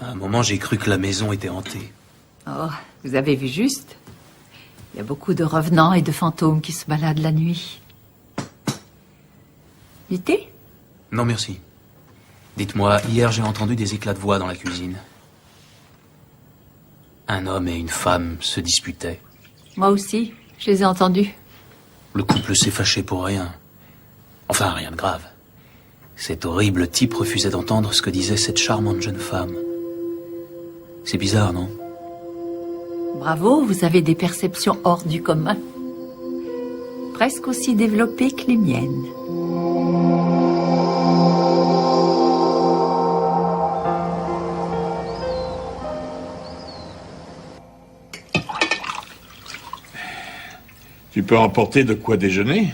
À un moment, j'ai cru que la maison était hantée. Oh, vous avez vu juste. Il y a beaucoup de revenants et de fantômes qui se baladent la nuit. Du thé? Non, merci. Dites-moi, hier, j'ai entendu des éclats de voix dans la cuisine. Un homme et une femme se disputaient. Moi aussi, je les ai entendus. Le couple s'est fâché pour rien. Enfin, rien de grave. Cet horrible type refusait d'entendre ce que disait cette charmante jeune femme. C'est bizarre, non? Bravo, vous avez des perceptions hors du commun. Presque aussi développées que les miennes. Tu peux emporter de quoi déjeuner?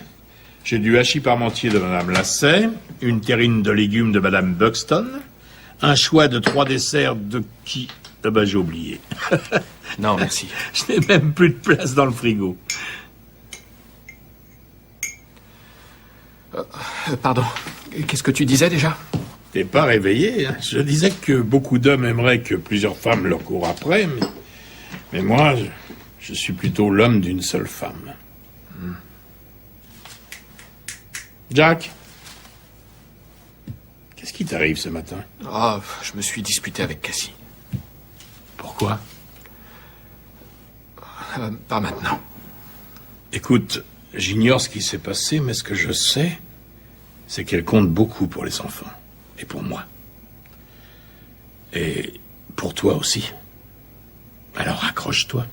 J'ai du hachis parmentier de Madame Lasset, une terrine de légumes de Madame Buxton, un choix de 3 desserts de qui... Ah ben, j'ai oublié. Non, merci. Je n'ai même plus de place dans le frigo. Pardon. Qu'est-ce que tu disais déjà? T'es pas réveillé, hein? Je disais que beaucoup d'hommes aimeraient que plusieurs femmes leur courent après, mais moi, je suis plutôt l'homme d'une seule femme. Jack, qu'est-ce qui t'arrive ce matin? Oh, je me suis disputé avec Cassie. Pourquoi? Pas maintenant. Écoute, j'ignore ce qui s'est passé, mais ce que je sais, c'est qu'elle compte beaucoup pour les enfants. Et pour moi. Et pour toi aussi. Alors accroche-toi.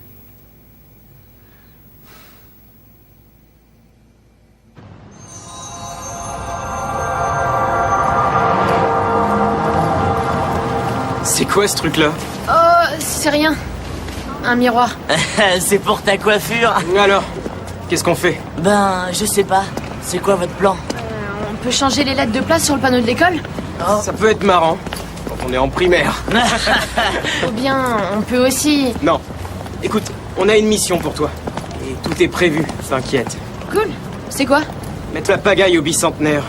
C'est quoi ce truc-là? Oh, c'est rien. Un miroir. C'est pour ta coiffure. Alors, qu'est-ce qu'on fait? Ben, je sais pas. C'est quoi votre plan? On peut changer les lettres de place sur le panneau de l'école? Ça peut être marrant, quand on est en primaire. Ou bien, on peut aussi... Non. Écoute, on a une mission pour toi. Et tout est prévu, t'inquiète. Cool. C'est quoi? Mettre la pagaille au bicentenaire.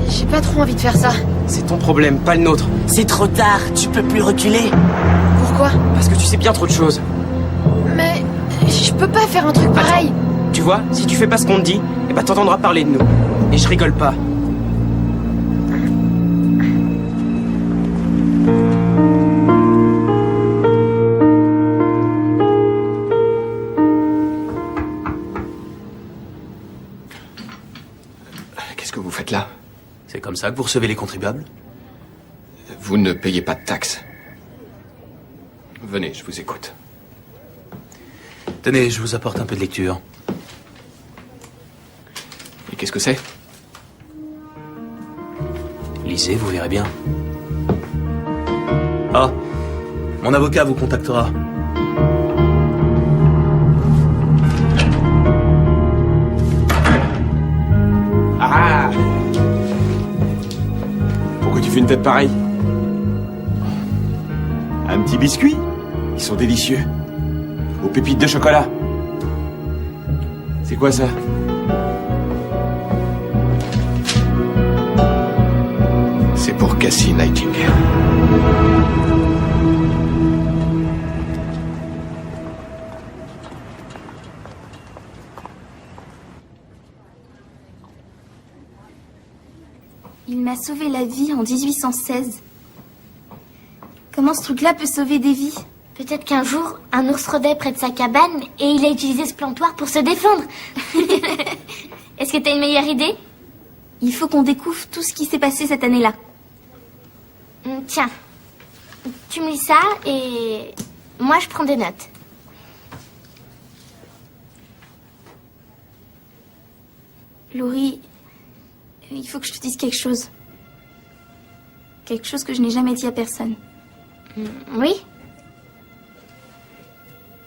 J'ai pas trop envie de faire ça. C'est ton problème, pas le nôtre. C'est trop tard, tu peux plus reculer. Pourquoi? Parce que tu sais bien trop de choses. Mais je peux pas faire un truc pareil. Attends, tu vois, si tu fais pas ce qu'on te dit, eh ben t'entendras parler de nous. Et je rigole pas. Qu'est-ce que vous faites là? C'est comme ça que vous recevez les contribuables? Vous ne payez pas de taxes. Venez, je vous écoute. Tenez, je vous apporte un peu de lecture. Et qu'est-ce que c'est? Lisez, vous verrez bien. Ah, mon avocat vous contactera. Ah! Pourquoi tu fais une tête pareille? Un petit biscuit? Ils sont délicieux. Aux pépites de chocolat. C'est quoi ça? C'est pour Cassie Nightingale. Il m'a sauvé la vie en 1816. Comment ce truc-là peut sauver des vies? Peut-être qu'un jour, un ours rôdait près de sa cabane et il a utilisé ce plantoir pour se défendre. Est-ce que t'as une meilleure idée? Il faut qu'on découvre tout ce qui s'est passé cette année-là. Tiens, tu me lis ça et moi je prends des notes. Laurie, il faut que je te dise quelque chose. Quelque chose que je n'ai jamais dit à personne. Oui?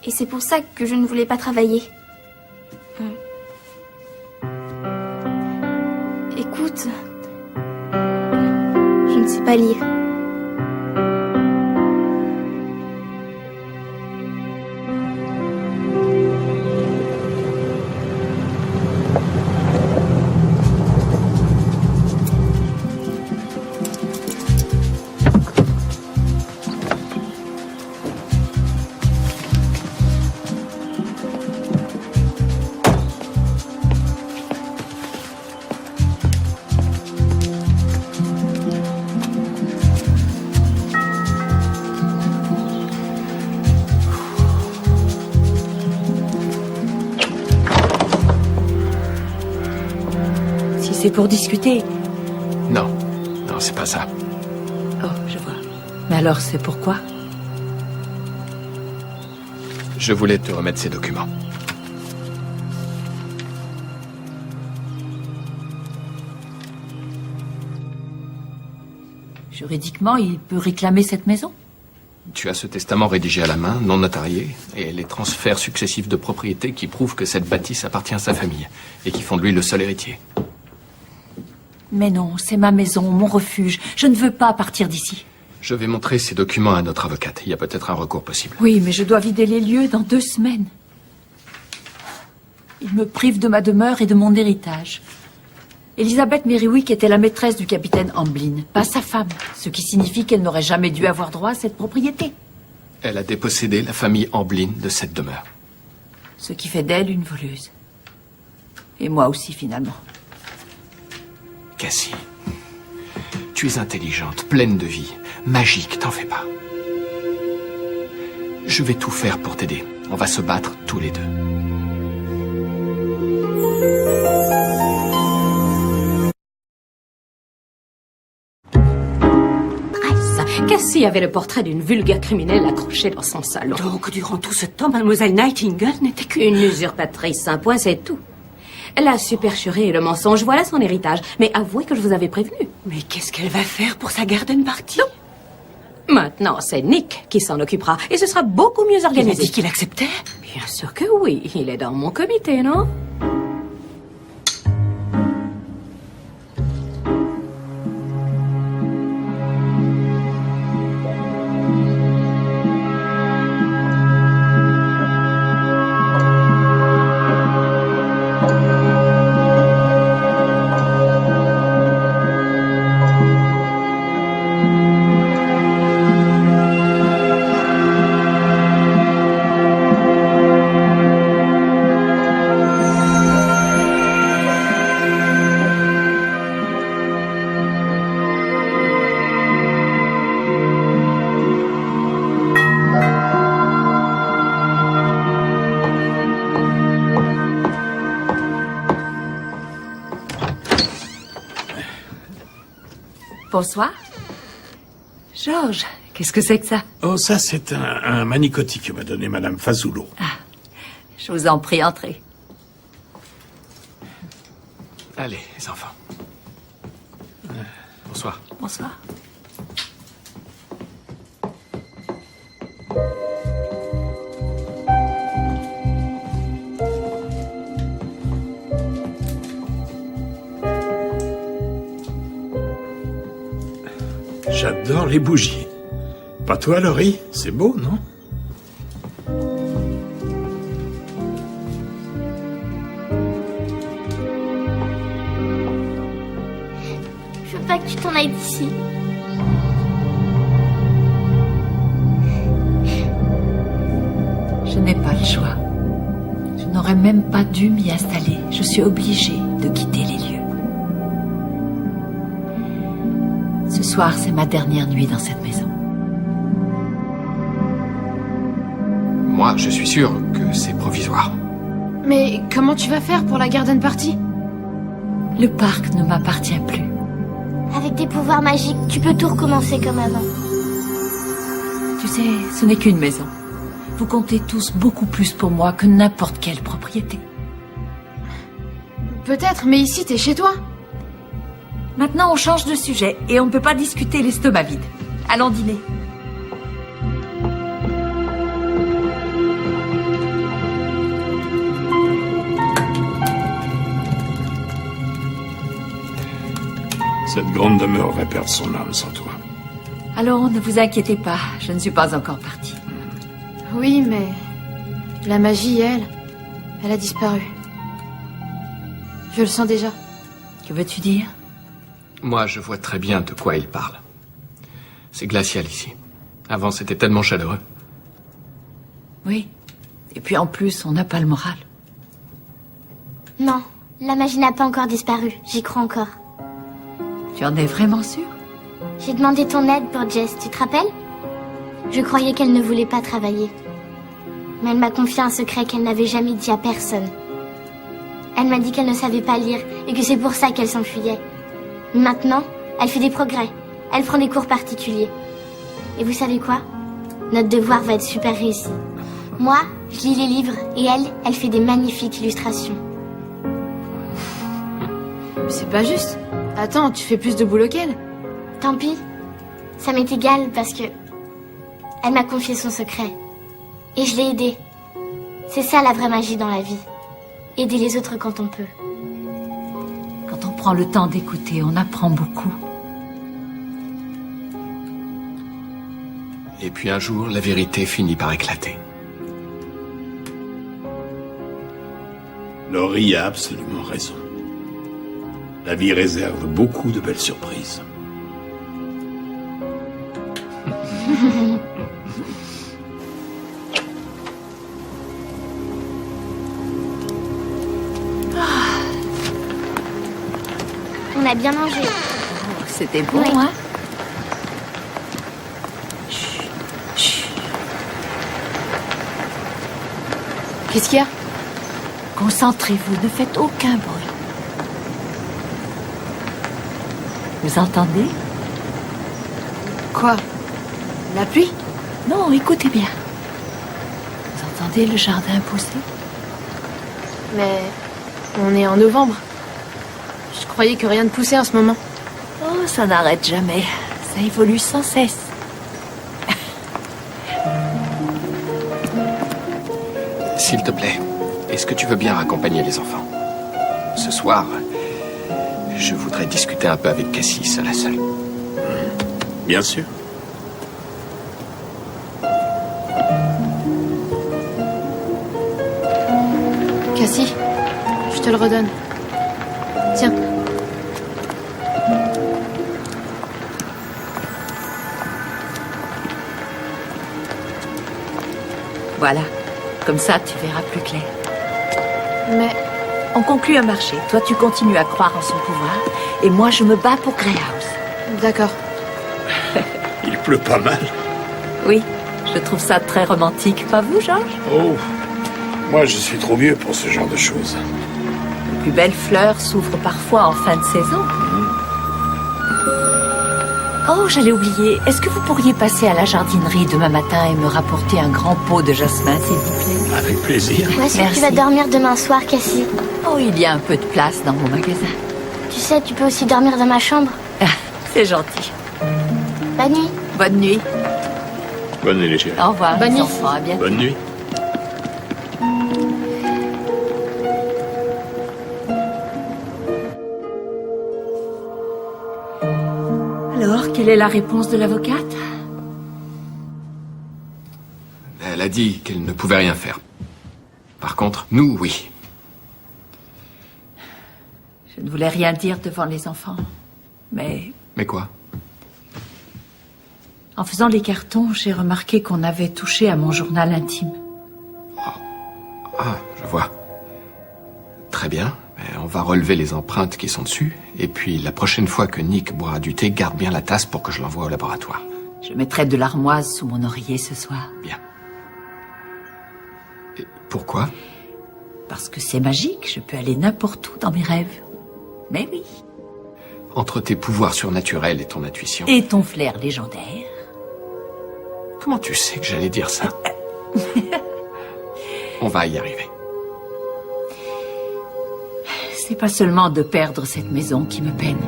Et c'est pour ça que je ne voulais pas travailler. Écoute, je ne sais pas lire. c'était pour discuter. Non, non, c'est pas ça. Oh, je vois. Mais alors, c'est pourquoi? Je voulais te remettre ces documents. Juridiquement, il peut réclamer cette maison? Tu as ce testament rédigé à la main, non notarié, et les transferts successifs de propriété qui prouvent que cette bâtisse appartient à sa famille, et qui font de lui le seul héritier. Mais non, c'est ma maison, mon refuge. Je ne veux pas partir d'ici. Je vais montrer ces documents à notre avocate. Il y a peut-être un recours possible. Oui, mais je dois vider les lieux dans 2 semaines. Il me prive de ma demeure et de mon héritage. Elizabeth Merriwick était la maîtresse du capitaine Amblin, pas sa femme, ce qui signifie qu'elle n'aurait jamais dû avoir droit à cette propriété. Elle a dépossédé la famille Amblin de cette demeure. Ce qui fait d'elle une voleuse. Et moi aussi, finalement. Cassie, tu es intelligente, pleine de vie, magique, t'en fais pas. Je vais tout faire pour t'aider. On va se battre tous les deux. Cassie avait le portrait d'une vulgaire criminelle accroché dans son salon. Donc, durant tout ce temps, Mademoiselle Nightingale n'était qu'une... Une usurpatrice, un point, c'est tout. La supercherie et le mensonge, voilà son héritage. Mais avouez que je vous avais prévenu. Mais qu'est-ce qu'elle va faire pour sa garden party? Maintenant, c'est Nick qui s'en occupera. Et ce sera beaucoup mieux organisé. Il a dit qu'il acceptait? Bien sûr que oui. Il est dans mon comité, non? Bonsoir. Georges, qu'est-ce que c'est que ça? Oh, ça, c'est un manicotti que m'a donné Madame Fazulo. Ah, je vous en prie, entrez. Allez, les enfants. Bonsoir. Bonsoir. J'adore les bougies. Pas toi, Laurie? C'est beau, non? Je veux pas que tu t'en ailles d'ici. Je n'ai pas le choix. Je n'aurais même pas dû m'y installer. Je suis obligée de quitter les lieux. Ce soir, c'est ma dernière nuit dans cette maison. Moi, je suis sûr que c'est provisoire. Mais comment tu vas faire pour la garden party? Le parc ne m'appartient plus. Avec des pouvoirs magiques, tu peux tout recommencer comme avant. Tu sais, ce n'est qu'une maison. Vous comptez tous beaucoup plus pour moi que n'importe quelle propriété. Peut-être, mais ici, t'es chez toi. Maintenant, on change de sujet et on ne peut pas discuter l'estomac vide. Allons dîner. Cette grande demeure va perdre son âme sans toi. Alors, ne vous inquiétez pas, je ne suis pas encore partie. Oui, mais la magie, elle a disparu. Je le sens déjà. Que veux-tu dire? Moi, je vois très bien de quoi il parle. C'est glacial ici. Avant, c'était tellement chaleureux. Oui. Et puis en plus, on n'a pas le moral. Non, la magie n'a pas encore disparu. J'y crois encore. Tu en es vraiment sûre? J'ai demandé ton aide pour Jess, tu te rappelles? Je croyais qu'elle ne voulait pas travailler. Mais elle m'a confié un secret qu'elle n'avait jamais dit à personne. Elle m'a dit qu'elle ne savait pas lire et que c'est pour ça qu'elle s'enfuyait. Maintenant, elle fait des progrès. Elle prend des cours particuliers. Et vous savez quoi? Notre devoir va être super réussi. Moi, je lis les livres et elle fait des magnifiques illustrations. C'est pas juste. Attends, tu fais plus de boulot qu'elle. Tant pis. Ça m'est égal parce que elle m'a confié son secret. Et je l'ai aidée. C'est ça la vraie magie dans la vie. Aider les autres quand on peut. Quand on prend le temps d'écouter, on apprend beaucoup. Et puis un jour, la vérité finit par éclater. Laurie a absolument raison. La vie réserve beaucoup de belles surprises. On a bien mangé. C'était bon, Oui. hein? Qu'est-ce qu'il y a? Concentrez-vous, ne faites aucun bruit. Vous entendez? Quoi? La pluie? Non, écoutez bien. Vous entendez le jardin pousser? Mais on est en novembre. Je croyais que rien ne poussait en ce moment. Oh, ça n'arrête jamais. Ça évolue sans cesse. S'il te plaît, est-ce que tu veux bien accompagner les enfants? Ce soir, je voudrais discuter un peu avec Cassie, seule à seule. Bien sûr. Cassie, je te le redonne. Tiens. Voilà. Comme ça, tu verras plus clair. Mais On conclut un marché. Toi, tu continues à croire en son pouvoir. Et moi, je me bats pour Greyhouse. d'accord. Il pleut pas mal. Oui, je trouve ça très romantique. Pas vous, Georges? Oh, moi je suis trop vieux pour ce genre de choses. Les plus belles fleurs s'ouvrent parfois en fin de saison. Oh, j'allais oublier. Est-ce que vous pourriez passer à la jardinerie demain matin et me rapporter un grand pot de jasmin, s'il vous plaît? Avec plaisir. Où est-ce que Merci. tu vas dormir demain soir, Cassie? Oh, il y a un peu de place dans mon magasin. Tu sais, tu peux aussi dormir dans ma chambre. Ah, c'est gentil. Bonne nuit. Bonne nuit. Bonne nuit les chéris. Au revoir, Bonne les nuit. enfants. À bientôt. Bonne nuit. Alors, quelle est la réponse de l'avocate? Elle a dit qu'elle ne pouvait rien faire. Par contre, nous, oui. Je ne voulais rien dire devant les enfants. Mais Mais quoi? en faisant les cartons, j'ai remarqué qu'on avait touché à mon journal intime. Ah, je vois. Très bien. On va relever les empreintes qui sont dessus. Et puis, la prochaine fois que Nick boira du thé, garde bien la tasse pour que je l'envoie au laboratoire. Je mettrai de l'armoise sous mon oreiller ce soir. Bien. Et pourquoi? Parce que c'est magique, je peux aller n'importe où dans mes rêves. Mais oui. Entre tes pouvoirs surnaturels et ton intuition. Et ton flair légendaire. Comment tu sais que j'allais dire ça? On va y arriver. C'est pas seulement de perdre cette maison qui me peine.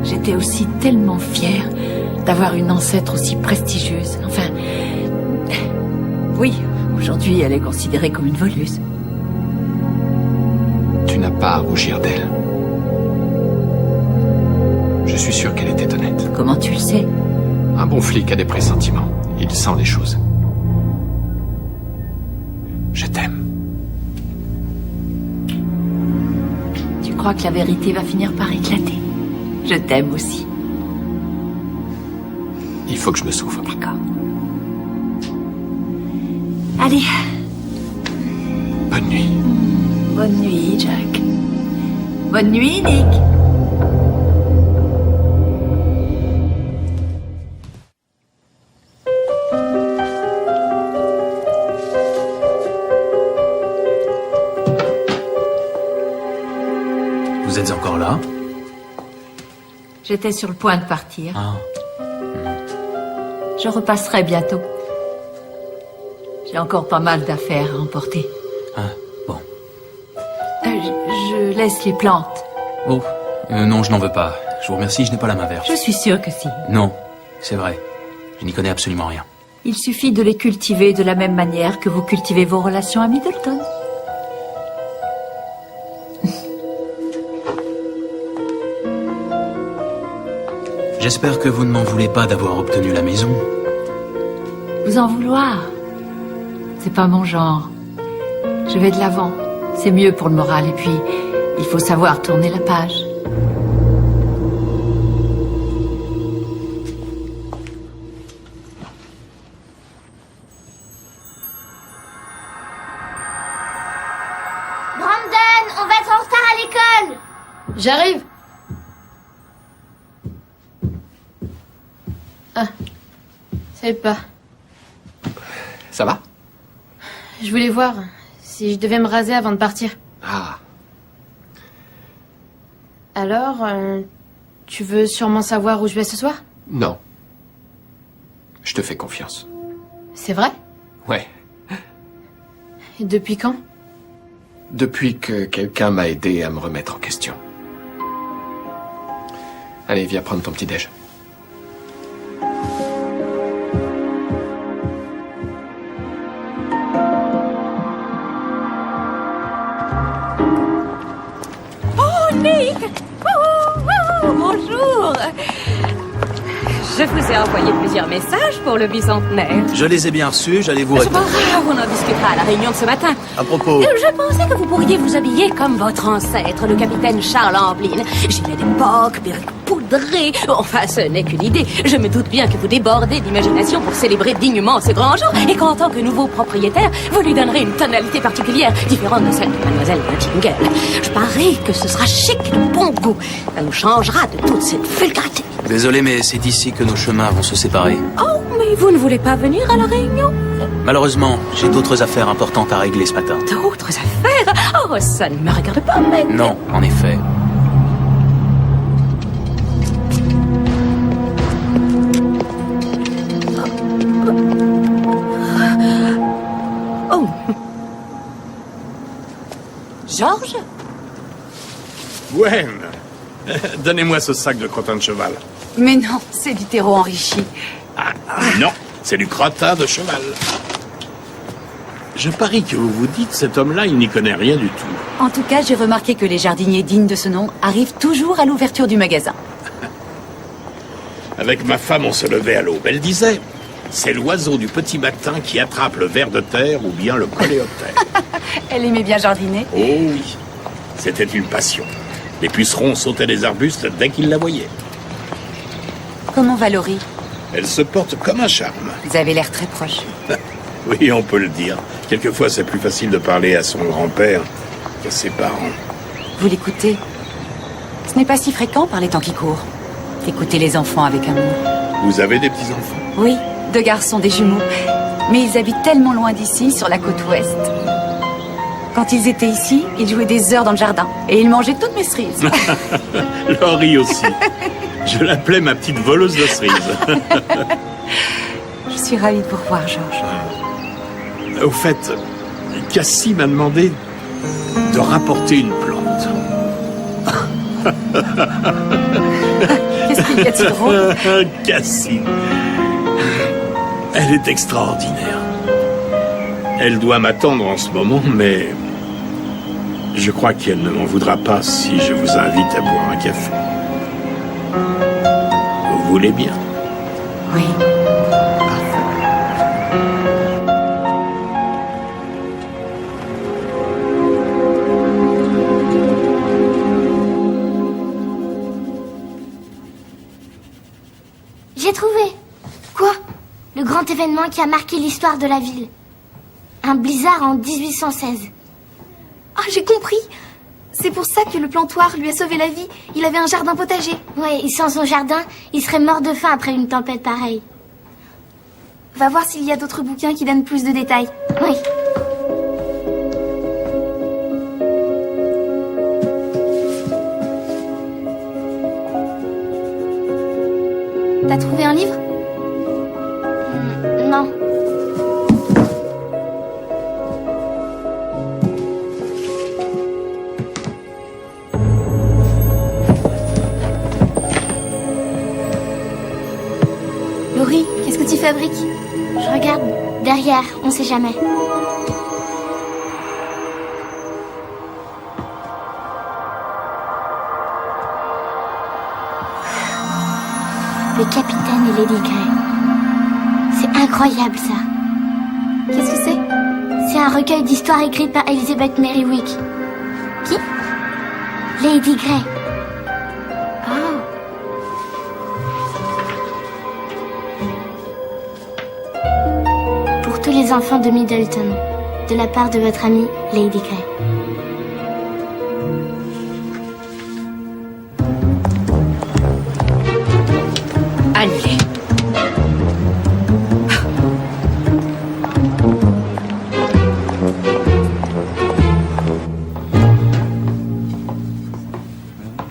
J'étais aussi tellement fière d'avoir une ancêtre aussi prestigieuse. Enfin, oui, aujourd'hui elle est considérée comme une voleuse. Tu n'as pas à rougir d'elle. Je suis sûr qu'elle était honnête. Comment tu le sais? Un bon flic a des pressentiments. Il sent les choses. Je t'aime. Tu crois que la vérité va finir par éclater? Je t'aime aussi. Il faut que je me sauve. D'accord. Allez, Bonne nuit. bonne nuit, Jack. Bonne nuit, Nick. êtes encore là? J'étais sur le point de partir. Ah. Je repasserai bientôt. J'ai encore pas mal d'affaires à emporter. Ah, bon. Je laisse les plantes. Oh, non, je n'en veux pas. Je vous remercie, je n'ai pas la main verte. Je suis sûre que si. Non, c'est vrai. Je n'y connais absolument rien. Il suffit de les cultiver de la même manière que vous cultivez vos relations à Middleton. J'espère que vous ne m'en voulez pas d'avoir obtenu la maison. Vous en vouloir? C'est pas mon genre. Je vais de l'avant. C'est mieux pour le moral. Et puis, il faut savoir tourner la page. Brandon, on va être en retard à l'école. J'arrive. Ah, ça va pas. Ça va? Je voulais voir si je devais me raser avant de partir. Ah. Alors, tu veux sûrement savoir où je vais ce soir? Non. Je te fais confiance. C'est vrai? Ouais. Et depuis quand? Depuis que quelqu'un m'a aidé à me remettre en question. Allez, viens prendre ton petit-déj. Bonjour. Je vous ai envoyé plusieurs messages pour le bicentenaire. Je les ai bien reçus, j'allais vous C'est pas répondre. grave, on en discutera à la réunion de ce matin. À propos... Je pensais que vous pourriez vous habiller comme votre ancêtre, le capitaine Charles Amblin. Gilet d'époque, perruque poudrée. Enfin, ce n'est qu'une idée. Je me doute bien que vous débordez d'imagination pour célébrer dignement ce grand jour et qu'en tant que nouveau propriétaire, vous lui donnerez une tonalité particulière, différente de celle de Mademoiselle Nightingale. Je parie que ce sera chic et de bon goût. Ça nous changera de toute cette vulgarité. Désolé, mais c'est ici que nos chemins vont se séparer. Oh, mais vous ne voulez pas venir à la réunion? Malheureusement, j'ai d'autres affaires importantes à régler ce matin. D'autres affaires? Oh, ça ne me regarde pas, mais... Non, en effet. Oh. Georges? Gwen, donnez-moi ce sac de crottin de cheval. Mais non, c'est du terreau enrichi. Non, c'est du crottin de cheval. Je parie que vous vous dites, cet homme-là, il n'y connaît rien du tout. En tout cas, j'ai remarqué que les jardiniers dignes de ce nom arrivent toujours à l'ouverture du magasin. Avec ma femme, on se levait à l'aube. Elle disait, c'est l'oiseau du petit matin qui attrape le ver de terre ou bien le coléoptère. Elle aimait bien jardiner. Oh oui, c'était une passion. Les pucerons sautaient des arbustes dès qu'ils la voyaient. Comment va Laurie? Elle se porte comme un charme. Vous avez l'air très proche. Oui, on peut le dire. Quelquefois, c'est plus facile de parler à son grand-père qu'à ses parents. Vous l'écoutez? Ce n'est pas si fréquent par les temps qui courent. Écoutez les enfants avec amour. Vous avez des petits-enfants? Oui, 2 garçons, des jumeaux. Mais ils habitent tellement loin d'ici, sur la côte ouest. Quand ils étaient ici, ils jouaient des heures dans le jardin. Et ils mangeaient toutes mes cerises. Laurie aussi. Je l'appelais ma petite voleuse de cerises. Je suis ravie de vous revoir, Georges. Au fait, Cassie m'a demandé de rapporter une plante. Qu'est-ce qu'il y a de drôle? Cassie. Elle est extraordinaire. Elle doit m'attendre en ce moment, mais je crois qu'elle ne m'en voudra pas si je vous invite à boire un café. Vous voulez bien? Oui. J'ai trouvé. Quoi? Le grand événement qui a marqué l'histoire de la ville. Un blizzard en 1816. Ah, j'ai compris. C'est pour ça que le plantoir lui a sauvé la vie. Il avait un jardin potager. Ouais, et sans son jardin, il serait mort de faim après une tempête pareille. Va voir s'il y a d'autres bouquins qui donnent plus de détails. Oui. T'as trouvé un livre? Non. Laurie, qu'est-ce que tu fabriques? Je regarde derrière, on sait jamais. Le capitaine et Lady Grey. C'est incroyable ça. Qu'est-ce que c'est? C'est un recueil d'histoires écrites par Elizabeth Merriwick. Qui? Lady Grey. Ah. Pour tous les enfants de Middleton, de la part de votre amie Lady Grey. Annulé.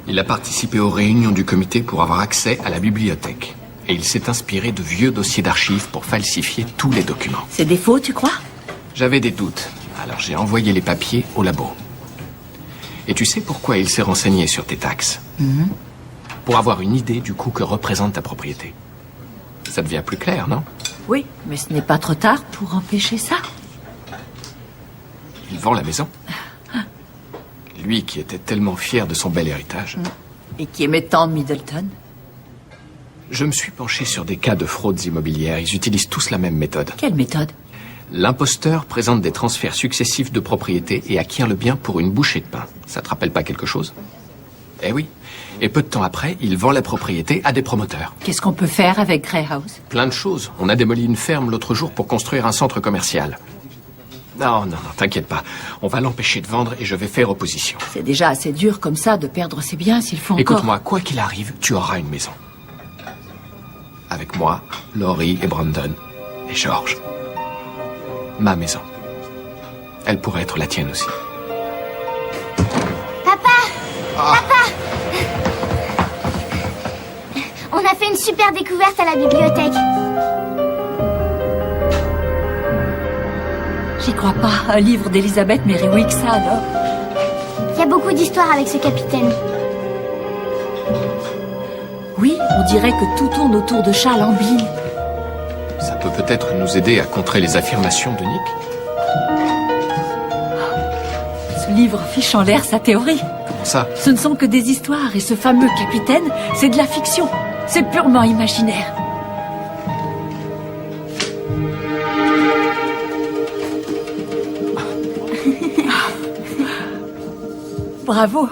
Il a participé aux réunions du comité pour avoir accès à la bibliothèque. Et il s'est inspiré de vieux dossiers d'archives pour falsifier tous les documents. C'est des faux, tu crois? J'avais des doutes, alors j'ai envoyé les papiers au labo. Et tu sais pourquoi il s'est renseigné sur tes taxes? Pour avoir une idée du coût que représente ta propriété. Ça devient plus clair, non? Oui, mais ce n'est pas trop tard pour empêcher ça. Il vend la maison. Lui qui était tellement fier de son bel héritage. Et qui aimait tant Middleton. Je me suis penché sur des cas de fraudes immobilières. Ils utilisent tous la même méthode. Quelle méthode? L'imposteur présente des transferts successifs de propriété et acquiert le bien pour une bouchée de pain. Ça te rappelle pas quelque chose? Eh oui. Et peu de temps après, il vend la propriété à des promoteurs. Qu'est-ce qu'on peut faire avec Grey House? Plein de choses. On a démoli une ferme l'autre jour pour construire un centre commercial. Non, t'inquiète pas. On va l'empêcher de vendre et je vais faire opposition. C'est déjà assez dur comme ça de perdre ses biens s'il faut encore... Écoute-moi, quoi qu'il arrive, tu auras une maison. Avec moi, Laurie et Brandon et George. Ma maison. Elle pourrait être la tienne aussi. Papa! Papa! On a fait une super découverte à la bibliothèque. J'y crois pas. Un livre d'Elizabeth Merriwick, ça alors? Il y a beaucoup d'histoires avec ce capitaine. Oui, on dirait que tout tourne autour de Charles Amblin. Ça peut peut-être nous aider à contrer les affirmations de Nick. Ce livre fiche en l'air sa théorie. Comment ça? Ce ne sont que des histoires et ce fameux capitaine, c'est de la fiction. C'est purement imaginaire. Bravo.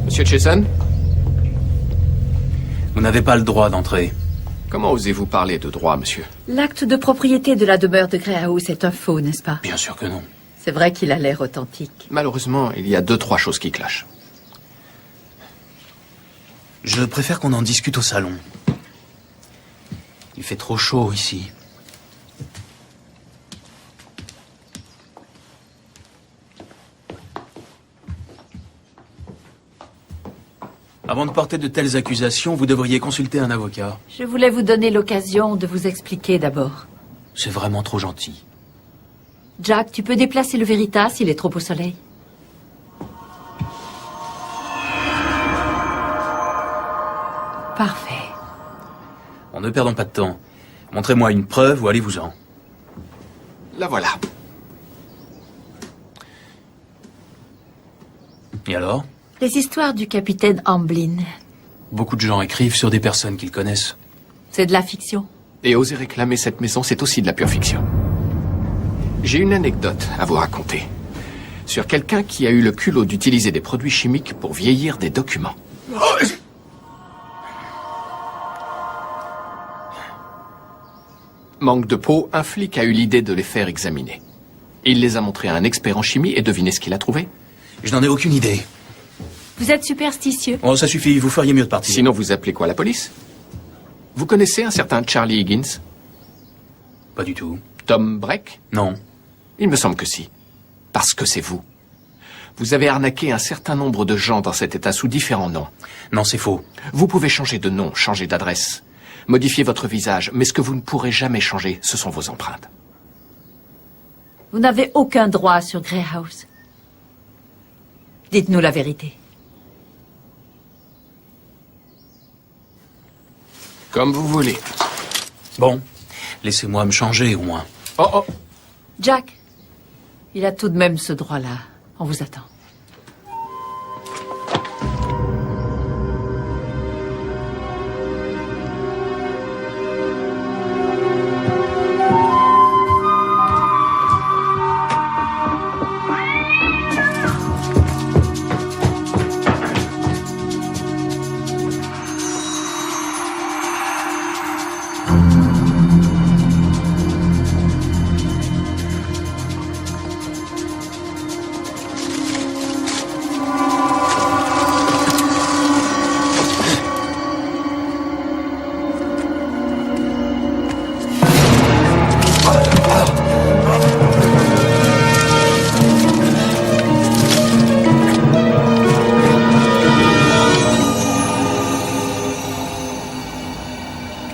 Monsieur Jason? Vous n'avez pas le droit d'entrer. Comment osez-vous parler de droit, monsieur? L'acte de propriété de la demeure de Grey House est un faux, n'est-ce pas? Bien sûr que non. C'est vrai qu'il a l'air authentique. Malheureusement, il y a 2-3 choses qui clashent. Je préfère qu'on en discute au salon. Il fait trop chaud ici. Avant de porter de telles accusations, vous devriez consulter un avocat. Je voulais vous donner l'occasion de vous expliquer d'abord. C'est vraiment trop gentil. Jack, tu peux déplacer le Veritas s'il est trop au soleil? Parfait. Bon, ne perdons pas de temps. Montrez-moi une preuve ou allez-vous-en. La voilà. Et alors? Les histoires du capitaine Amblin. Beaucoup de gens écrivent sur des personnes qu'ils connaissent. C'est de la fiction. Et oser réclamer cette maison, c'est aussi de la pure fiction. J'ai une anecdote à vous raconter. sur quelqu'un qui a eu le culot d'utiliser des produits chimiques pour vieillir des documents. Manque de peau, un flic a eu l'idée de les faire examiner. Il les a montrés à un expert en chimie et devinez ce qu'il a trouvé? Je n'en ai aucune idée. Vous êtes superstitieux. Oh, ça suffit, vous feriez mieux de partir. Sinon, vous appelez quoi, la police? Vous connaissez un certain Charlie Higgins? Pas du tout. Tom Breck? Non. Il me semble que si. Parce que c'est vous. Vous avez arnaqué un certain nombre de gens dans cet état sous différents noms. Non, c'est faux. Vous pouvez changer de nom, changer d'adresse, modifier votre visage, mais ce que vous ne pourrez jamais changer, ce sont vos empreintes. Vous n'avez aucun droit sur Grey House. Dites-nous la vérité. Comme vous voulez. Bon, laissez-moi me changer au moins. Oh. Jack, il a tout de même ce droit-là. On vous attend.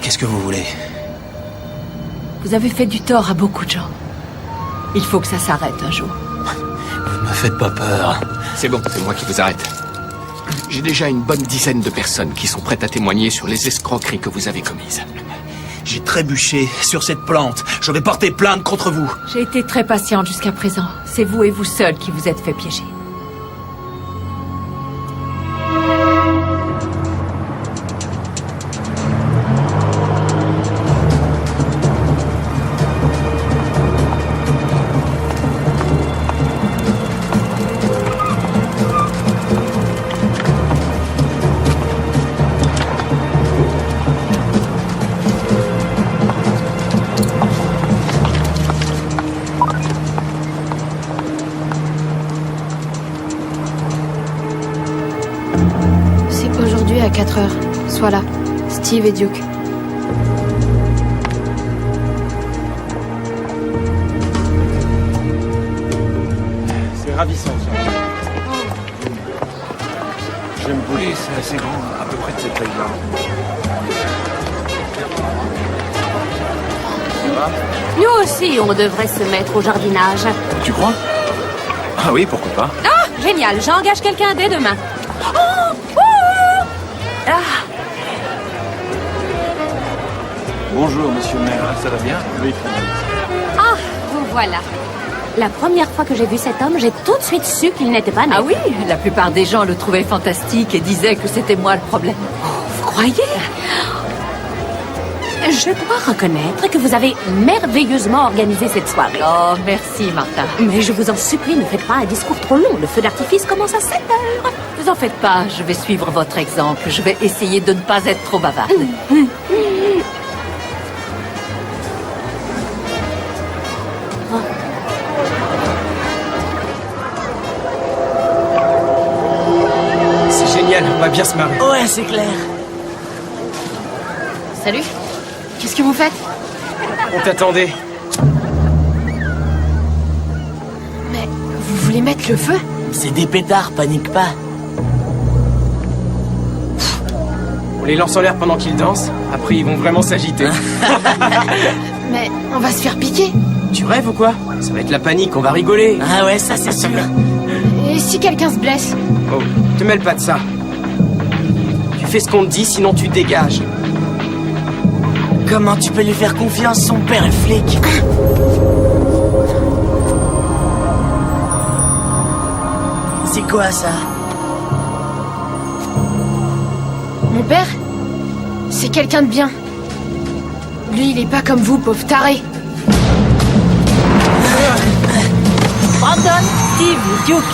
Qu'est-ce que vous voulez? Vous avez fait du tort à beaucoup de gens. Il faut que ça s'arrête un jour. Vous ne me faites pas peur. C'est bon, c'est moi qui vous arrête. J'ai déjà une bonne dizaine de personnes qui sont prêtes à témoigner sur les escroqueries que vous avez commises. J'ai trébuché sur cette plante. Je vais porter plainte contre vous. J'ai été très patiente jusqu'à présent. C'est vous et vous seul qui vous êtes fait piéger. Aujourd'hui à 4 heures. Sois là. Steve et Duke. C'est ravissant, ça. J'aime bouler, c'est assez grand, à peu près de cette taille-là. Ça va? Nous aussi, on devrait se mettre au jardinage. Tu crois? Ah oui, pourquoi pas? Ah, génial, j'engage quelqu'un dès demain. Bonjour, monsieur le maire. Ça va bien? Oui, très bien. Ah, vous voilà. La première fois que j'ai vu cet homme, j'ai tout de suite su qu'il n'était pas net. Ah oui, la plupart des gens le trouvaient fantastique et disaient que c'était moi le problème. Vous croyez? Je dois reconnaître que vous avez merveilleusement organisé cette soirée. Oh, merci, Martha. Mais je vous en supplie, ne faites pas un discours trop long. Le feu d'artifice commence à 7 heures. Vous en faites pas, je vais suivre votre exemple. Je vais essayer de ne pas être trop bavarde. C'est génial, on va bien se marrer. Ouais, c'est clair. Salut. Qu'est-ce que vous faites? On t'attendait. Mais vous voulez mettre le feu? C'est des pétards, panique pas. On les lance en l'air pendant qu'ils dansent. Après, ils vont vraiment s'agiter. Mais on va se faire piquer. Tu rêves ou quoi? Ça va être la panique, on va rigoler. Ah ouais, ça c'est sûr. Et si quelqu'un se blesse? Oh, te mêle pas de ça. Tu fais ce qu'on te dit, sinon tu dégages. Comment tu peux lui faire confiance? Son père est flic. C'est quoi ça? Mon père? C'est quelqu'un de bien. Lui, il est pas comme vous, pauvre taré. Brandon, Steve, Duke.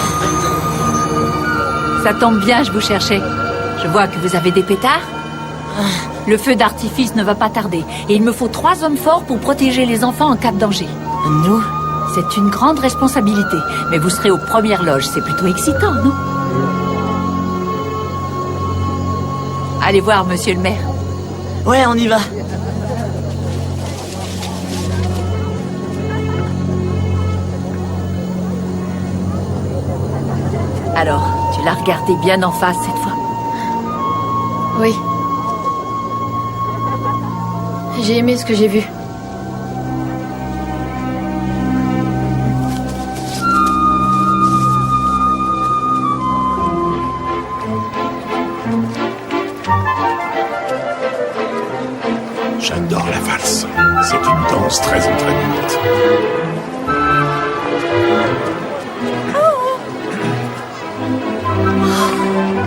Ça tombe bien, je vous cherchais. Je vois que vous avez des pétards. Le feu d'artifice ne va pas tarder. Et il me faut 3 hommes forts pour protéger les enfants en cas de danger. Nous, c'est une grande responsabilité. Mais vous serez aux premières loges. C'est plutôt excitant, non? Allez voir, monsieur le maire. Ouais, on y va. Alors, tu l'as regardé bien en face cette fois? Oui. J'ai aimé ce que j'ai vu. J'adore la valse. C'est une danse très entraînante.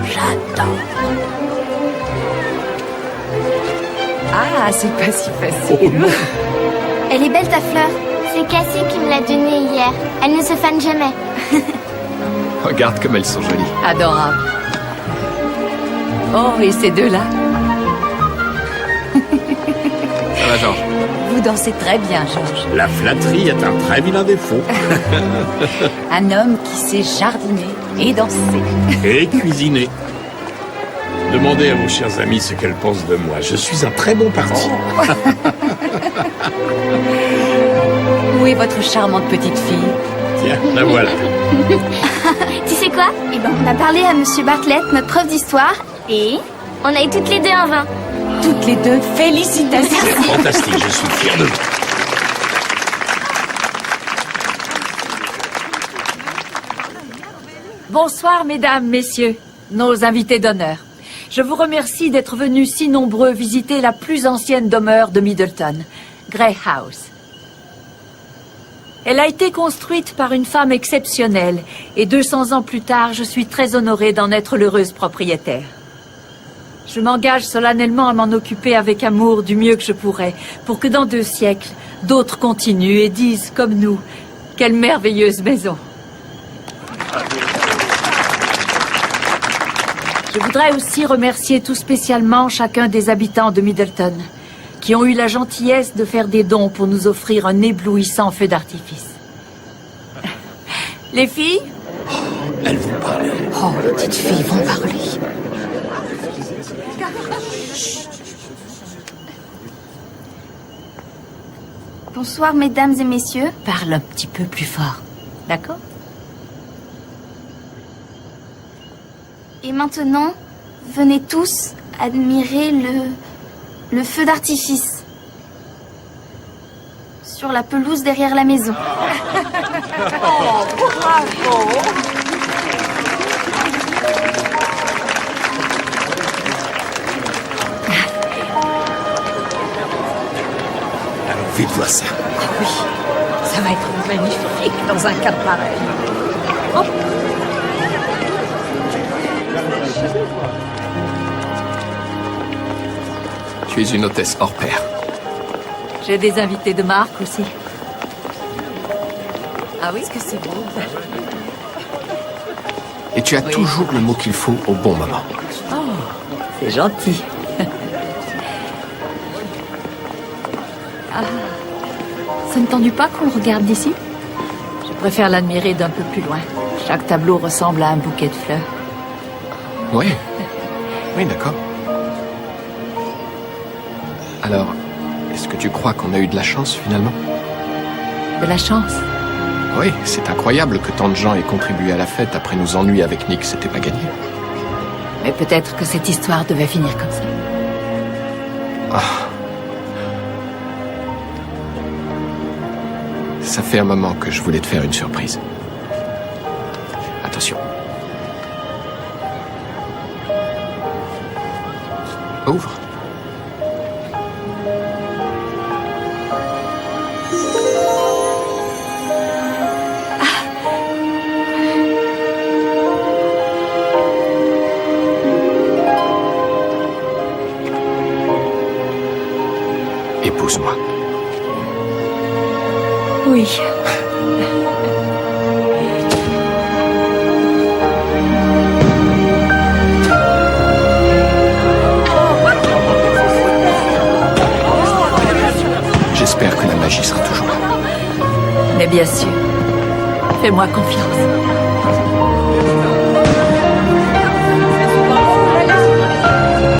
J'adore. Ah, c'est pas si facile. Oh non. Elle est belle ta fleur. C'est Cassie qui me l'a donnée hier. Elle ne se fane jamais. Regarde comme elles sont jolies. Adorable. Oh, et ces deux-là? Ça va, Georges? Vous dansez très bien, Georges. La flatterie est un très vilain défaut. Un homme qui sait jardiner et danser. Et cuisiner. Demandez à vos chers amis ce qu'elles pensent de moi. Je suis un très bon parti. Où est votre charmante petite fille? Tiens, la voilà. Tu sais quoi? Eh ben, on a parlé à Monsieur Bartlett, notre prof d'histoire, Et on a eu toutes les deux un vin. Toutes les deux, félicitations. C'est fantastique, je suis fier de vous. Bonsoir, mesdames, messieurs, nos invités d'honneur. Je vous remercie d'être venus si nombreux visiter la plus ancienne demeure de Middleton, Grey House. Elle a été construite par une femme exceptionnelle et 200 ans plus tard, je suis très honorée d'en être l'heureuse propriétaire. Je m'engage solennellement à m'en occuper avec amour du mieux que je pourrai pour que dans 2 siècles, d'autres continuent et disent, comme nous, quelle merveilleuse maison. Je voudrais aussi remercier tout spécialement chacun des habitants de Middleton qui ont eu la gentillesse de faire des dons pour nous offrir un éblouissant feu d'artifice. Les filles? Elles vont parler. Oh, les petites filles vont parler. Bonsoir, mesdames et messieurs. Parle un petit peu plus fort, d'accord? Et maintenant, venez tous admirer le feu d'artifice sur la pelouse derrière la maison. Oh, bravo! Allons vite voir ça. Ah oui, ça va être magnifique dans un cadre pareil. Oh. Tu es une hôtesse hors pair. J'ai des invités de marque aussi. Ah oui, est-ce que c'est beau? Et tu as toujours le mot qu'il faut au bon moment. Oh, c'est gentil. Ah, ça ne t'ennuie pas qu'on regarde d'ici? Je préfère l'admirer d'un peu plus loin. Chaque tableau ressemble à un bouquet de fleurs. Oui. Oui, d'accord. Alors, est-ce que tu crois qu'on a eu de la chance, finalement? De la chance? Oui, c'est incroyable que tant de gens aient contribué à la fête après nos ennuis avec Nick, c'était pas gagné. Mais peut-être que cette histoire devait finir comme ça. Ah. Ça fait un moment que je voulais te faire une surprise. Attention. Ouvre. Épouse-moi. Oui. Mais bien sûr, fais-moi confiance.